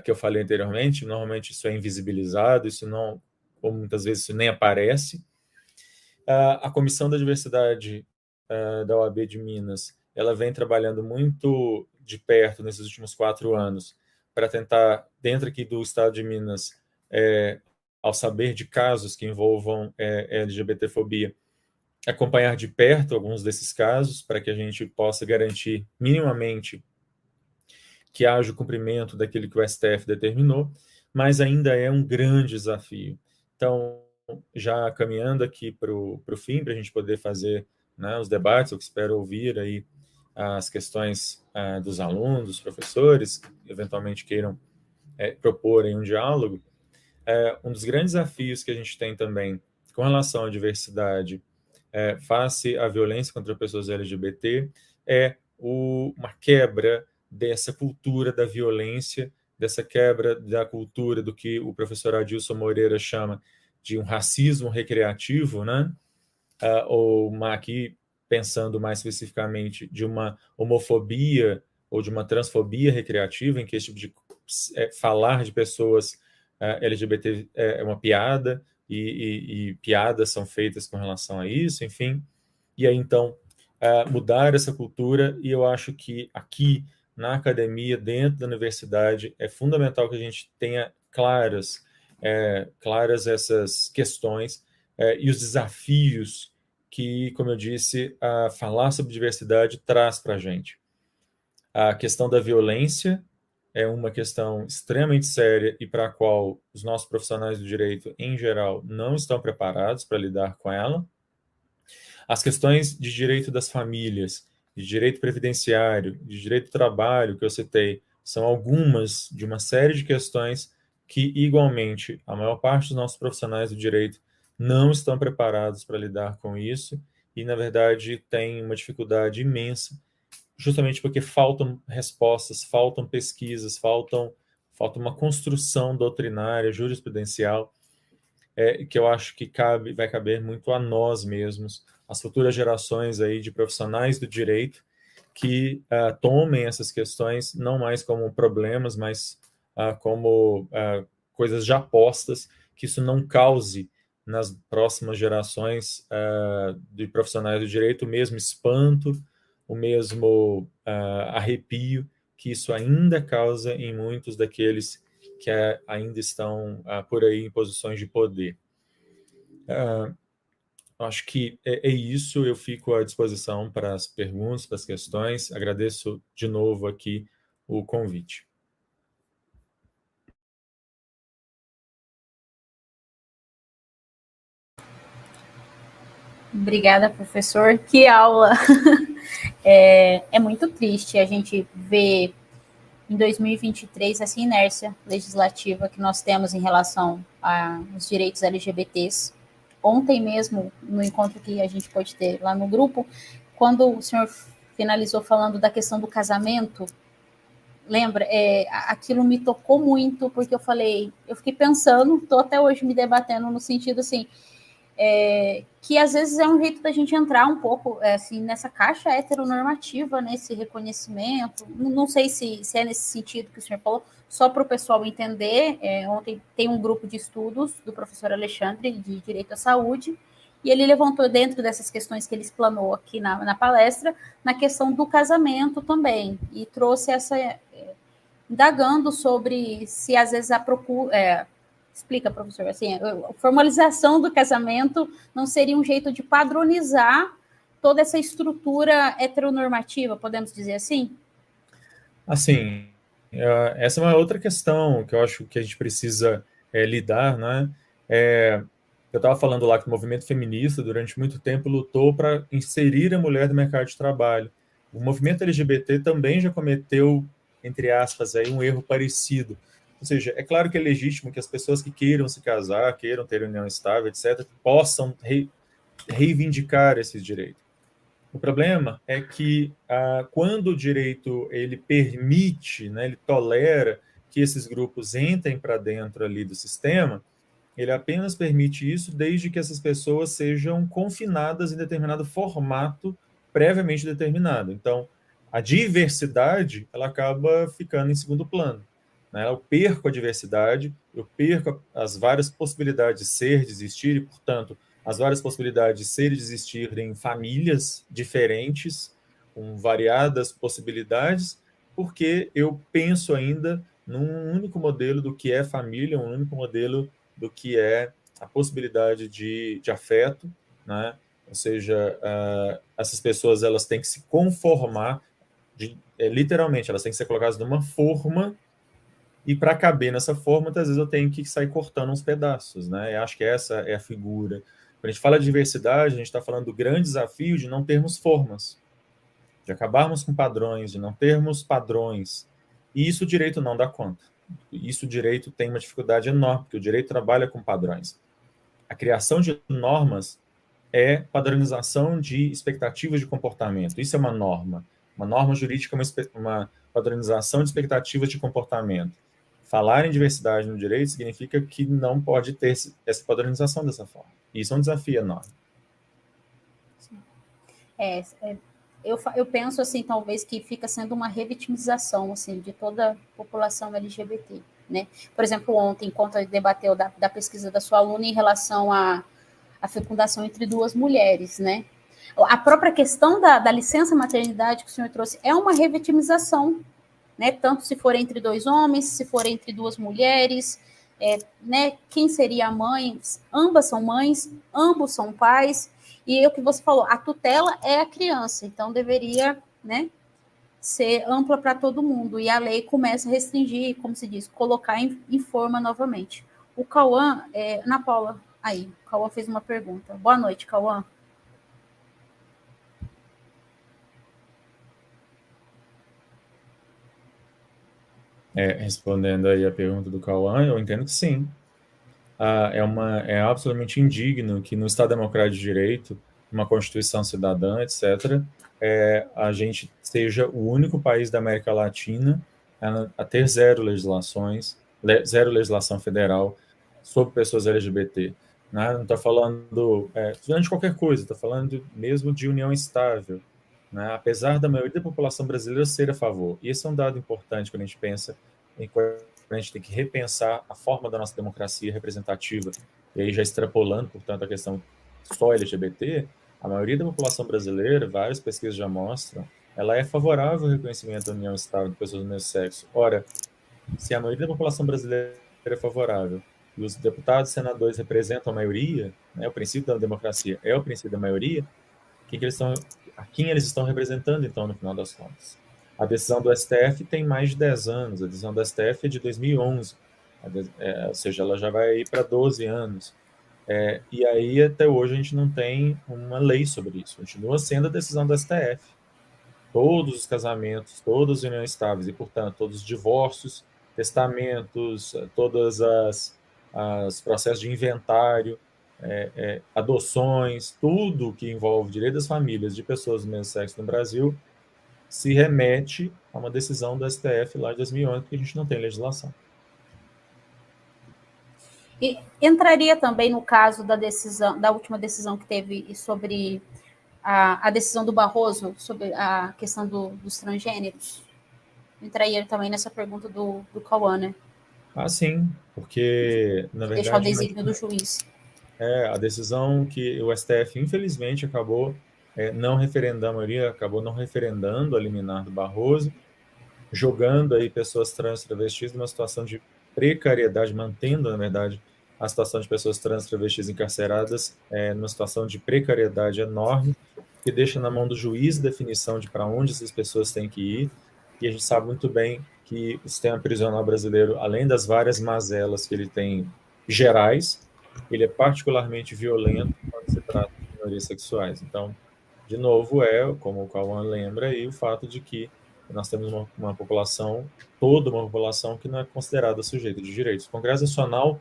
que eu falei anteriormente. Normalmente isso é invisibilizado, isso não, ou muitas vezes isso nem aparece. A Comissão da Diversidade da OAB de Minas, ela vem trabalhando muito de perto nesses últimos 4 anos para tentar, dentro aqui do estado de Minas, ao saber de casos que envolvam LGBTfobia, acompanhar de perto alguns desses casos para que a gente possa garantir minimamente que haja o cumprimento daquilo que o STF determinou, mas ainda é um grande desafio. Então, já caminhando aqui para o fim, para a gente poder fazer, né, os debates, eu espero ouvir aí as questões dos alunos, dos professores, que eventualmente queiram proporem um diálogo. Um dos grandes desafios que a gente tem também com relação à diversidade face à violência contra pessoas LGBT uma quebra dessa cultura da violência, dessa quebra da cultura do que o professor Adilson Moreira chama de um racismo recreativo, né? Ou aqui, pensando mais especificamente, de uma homofobia ou de uma transfobia recreativa, em que esse tipo de falar de pessoas LGBT é uma piada, e piadas são feitas com relação a isso, enfim. E aí, então, mudar essa cultura, e eu acho que aqui, na academia, dentro da universidade, é fundamental que a gente tenha claras essas questões e os desafios que, como eu disse, falar sobre diversidade traz para a gente. A questão da violência é uma questão extremamente séria e para a qual os nossos profissionais do direito, em geral, não estão preparados para lidar com ela. As questões de direito das famílias, de direito previdenciário, de direito do trabalho, que eu citei, são algumas de uma série de questões que, igualmente, a maior parte dos nossos profissionais do direito não estão preparados para lidar com isso e, na verdade, tem uma dificuldade imensa, justamente porque faltam respostas, faltam pesquisas, falta uma construção doutrinária, jurisprudencial, que eu acho que vai caber muito a nós mesmos, as futuras gerações aí de profissionais do direito, que tomem essas questões não mais como problemas, mas como coisas já postas, que isso não cause nas próximas gerações de profissionais do direito o mesmo espanto, o mesmo arrepio que isso ainda causa em muitos daqueles que ainda estão por aí em posições de poder. Acho que é isso, eu fico à disposição para as perguntas, para as questões. Agradeço de novo aqui o convite. Obrigada, professor. Que aula! É muito triste a gente ver em 2023 essa inércia legislativa que nós temos em relação aos direitos LGBTs. Ontem mesmo, no encontro que a gente pôde ter lá no grupo, quando o senhor finalizou falando da questão do casamento, lembra, aquilo me tocou muito, porque eu fiquei pensando, estou até hoje me debatendo no sentido assim, que às vezes é um jeito da gente entrar um pouco assim, nessa caixa heteronormativa, nesse reconhecimento. Não sei se é nesse sentido que o senhor falou, só para o pessoal entender. Ontem tem um grupo de estudos do professor Alexandre, de Direito à Saúde, e ele levantou dentro dessas questões que ele explanou aqui na palestra, na questão do casamento também, e trouxe essa... indagando sobre se às vezes a procura... Explica, professor, assim, a formalização do casamento não seria um jeito de padronizar toda essa estrutura heteronormativa, podemos dizer assim? Assim, essa é uma outra questão que eu acho que a gente precisa lidar, né? Eu estava falando lá que o movimento feminista, durante muito tempo, lutou para inserir a mulher no mercado de trabalho. O movimento LGBT também já cometeu, entre aspas, aí, um erro parecido. Ou seja, é claro que é legítimo que as pessoas que queiram se casar, queiram ter união estável, etc., possam reivindicar esses direitos. O problema é que quando o direito ele permite, né, ele tolera que esses grupos entrem para dentro ali do sistema, ele apenas permite isso desde que essas pessoas sejam confinadas em determinado formato previamente determinado. Então, a diversidade ela acaba ficando em segundo plano. Né? Eu perco a diversidade, eu perco as várias possibilidades de ser, de existir, e, portanto, as várias possibilidades de ser e de existir em famílias diferentes, com variadas possibilidades, porque eu penso ainda num único modelo do que é família, um único modelo do que é a possibilidade de afeto, né? Ou seja, essas pessoas elas têm que se conformar, literalmente, elas têm que ser colocadas numa forma, e para caber nessa forma, muitas vezes eu tenho que sair cortando uns pedaços, né? Eu acho que essa é a figura. Quando a gente fala de diversidade, a gente está falando do grande desafio de não termos formas, de acabarmos com padrões, de não termos padrões. E isso o direito não dá conta. Isso o direito tem uma dificuldade enorme, porque o direito trabalha com padrões. A criação de normas é padronização de expectativas de comportamento. Isso é uma norma. Uma norma jurídica é uma padronização de expectativas de comportamento. Falar em diversidade no direito significa que não pode ter essa padronização dessa forma. Isso é um desafio enorme. Eu penso assim, talvez que fica sendo uma revitimização assim de toda a população LGBT, né? Por exemplo, ontem, enquanto debateu da pesquisa da sua aluna em relação à fecundação entre duas mulheres, né? A própria questão da licença maternidade que o senhor trouxe é uma revitimização, né? Tanto se for entre dois homens, se for entre duas mulheres, né? Quem seria a mãe? Ambas são mães, ambos são pais. E é o que você falou, a tutela é a criança, então deveria, né, ser ampla para todo mundo. E a lei começa a restringir, como se diz, colocar em forma novamente. O Cauã, Ana Paula, aí, o Cauã fez uma pergunta. Boa noite, Cauã. Respondendo aí a pergunta do Cauã, eu entendo que sim. É absolutamente indigno que no Estado Democrático de Direito, uma Constituição cidadã, etc., a gente seja o único país da América Latina a ter zero legislação federal sobre pessoas LGBT. Né? Não estou falando de qualquer coisa, estou falando mesmo de união estável. Né? Apesar da maioria da população brasileira ser a favor. E esse é um dado importante quando a gente pensa em a gente tem que repensar a forma da nossa democracia representativa. E aí, já extrapolando, portanto, a questão só LGBT, a maioria da população brasileira, várias pesquisas já mostram, ela é favorável ao reconhecimento da união estável de pessoas do mesmo sexo. Ora, se a maioria da população brasileira é favorável e os deputados e senadores representam a maioria, né, o princípio da democracia é o princípio da maioria, a quem eles estão representando, então, no final das contas? A decisão do STF tem mais de 10 anos, a decisão do STF é de 2011, ou seja, ela já vai para 12 anos. E aí, até hoje, a gente não tem uma lei sobre isso, continua sendo a decisão do STF. Todos os casamentos, todas as uniões estáveis e, portanto, todos os divórcios, testamentos, todos os processos de inventário, adoções, tudo que envolve direito das famílias de pessoas do mesmo sexo no Brasil se remete a uma decisão do STF lá de 2011, porque a gente não tem legislação. E entraria também no caso da decisão, da última decisão que teve sobre a decisão do Barroso, sobre a questão dos transgêneros? Entraria também nessa pergunta do Cauã, né? Ah, sim, porque, na verdade... Deixar o desígnio do juiz. A decisão que o STF, infelizmente, acabou não referendando, a maioria acabou não referendando a liminar do Barroso, jogando aí pessoas trans travestis numa situação de precariedade, mantendo, na verdade, a situação de pessoas trans travestis encarceradas numa situação de precariedade enorme, que deixa na mão do juiz a definição de para onde essas pessoas têm que ir, e a gente sabe muito bem que o sistema prisional brasileiro, além das várias mazelas que ele tem gerais, ele é particularmente violento quando se trata de minorias sexuais. Então, de novo, como o Cauã lembra, aí, o fato de que nós temos uma população, toda uma população que não é considerada sujeita de direitos. O Congresso Nacional,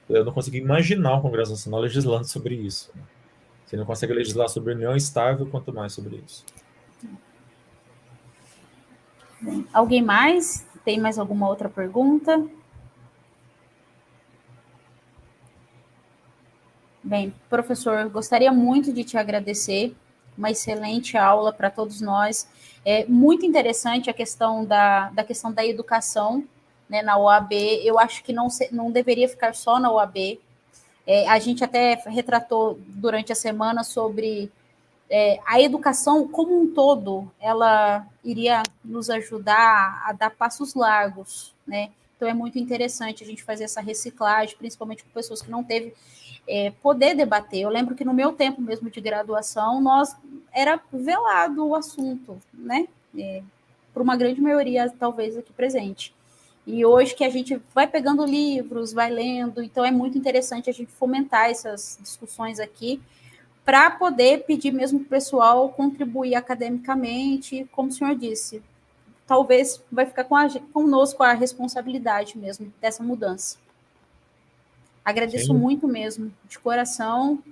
eu não consigo imaginar o Congresso Nacional legislando sobre isso. Você não consegue legislar sobre união estável, quanto mais sobre isso. Bem, alguém mais? Tem mais alguma outra pergunta? Bem, professor, gostaria muito de te agradecer. Uma excelente aula para todos nós. É muito interessante a questão da educação, né, na OAB. Eu acho que não deveria ficar só na OAB. A gente até retratou durante a semana sobre a educação como um todo, ela iria nos ajudar a dar passos largos, né? Então é muito interessante a gente fazer essa reciclagem, principalmente com pessoas que não teve poder debater. Eu lembro que no meu tempo mesmo de graduação, era velado o assunto, né? Por uma grande maioria, talvez, aqui presente. E hoje que a gente vai pegando livros, vai lendo, então é muito interessante a gente fomentar essas discussões aqui, para poder pedir mesmo para o pessoal contribuir academicamente, como o senhor disse. Talvez vai ficar conosco a responsabilidade mesmo dessa mudança. Agradeço muito mesmo, de coração.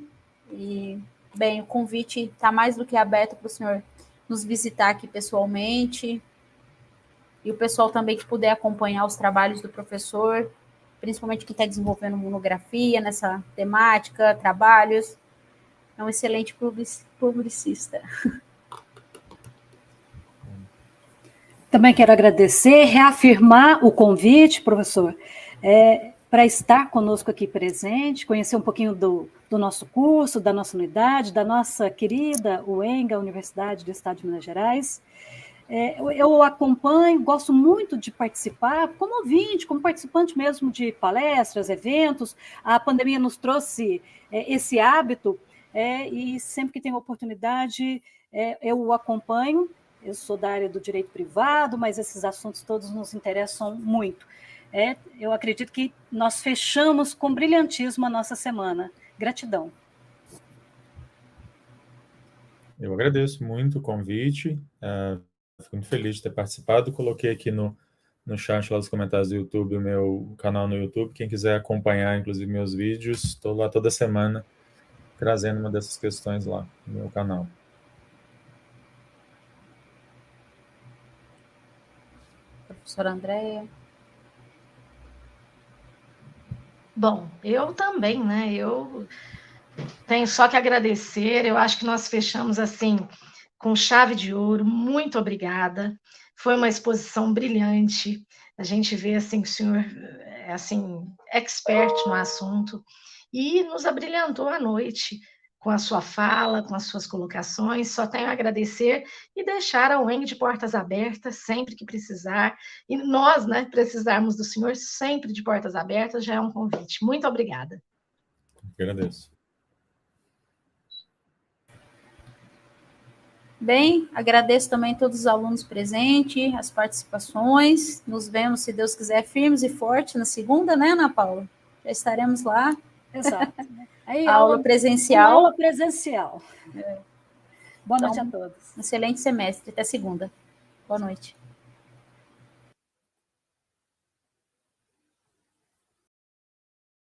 E, bem, o convite está mais do que aberto para o senhor nos visitar aqui pessoalmente. E o pessoal também que puder acompanhar os trabalhos do professor, principalmente quem está desenvolvendo monografia nessa temática, trabalhos. É um excelente publicista. Também quero agradecer, reafirmar o convite, professor, para estar conosco aqui presente, conhecer um pouquinho do nosso curso, da nossa unidade, da nossa querida UENG, a Universidade do Estado de Minas Gerais. Eu acompanho, gosto muito de participar como ouvinte, como participante mesmo de palestras, eventos. A pandemia nos trouxe esse hábito, e sempre que tenho oportunidade, eu o acompanho. Eu sou da área do direito privado, mas esses assuntos todos nos interessam muito. Eu acredito que nós fechamos com brilhantismo a nossa semana. Gratidão. Eu agradeço muito o convite. Fico muito feliz de ter participado. Coloquei aqui no chat lá dos comentários do YouTube, o meu canal no YouTube. Quem quiser acompanhar, inclusive, meus vídeos, estou lá toda semana trazendo uma dessas questões lá no meu canal. Professora Andréia. Bom, eu também, né? Eu tenho só que agradecer. Eu acho que nós fechamos assim com chave de ouro. Muito obrigada. Foi uma exposição brilhante. A gente vê assim que o senhor é assim expert no assunto e nos abrilhantou a noite com a sua fala, com as suas colocações. Só tenho a agradecer e deixar a UENG de portas abertas sempre que precisar. E nós, né, precisarmos do senhor sempre de portas abertas, já é um convite. Muito obrigada. Agradeço. Bem, agradeço também a todos os alunos presentes, as participações. Nos vemos, se Deus quiser, firmes e fortes na segunda, né, Ana Paula? Já estaremos lá. Exato. Aí, aula presencial. Aula presencial. Boa noite a todos. Excelente semestre. Até segunda. Boa noite.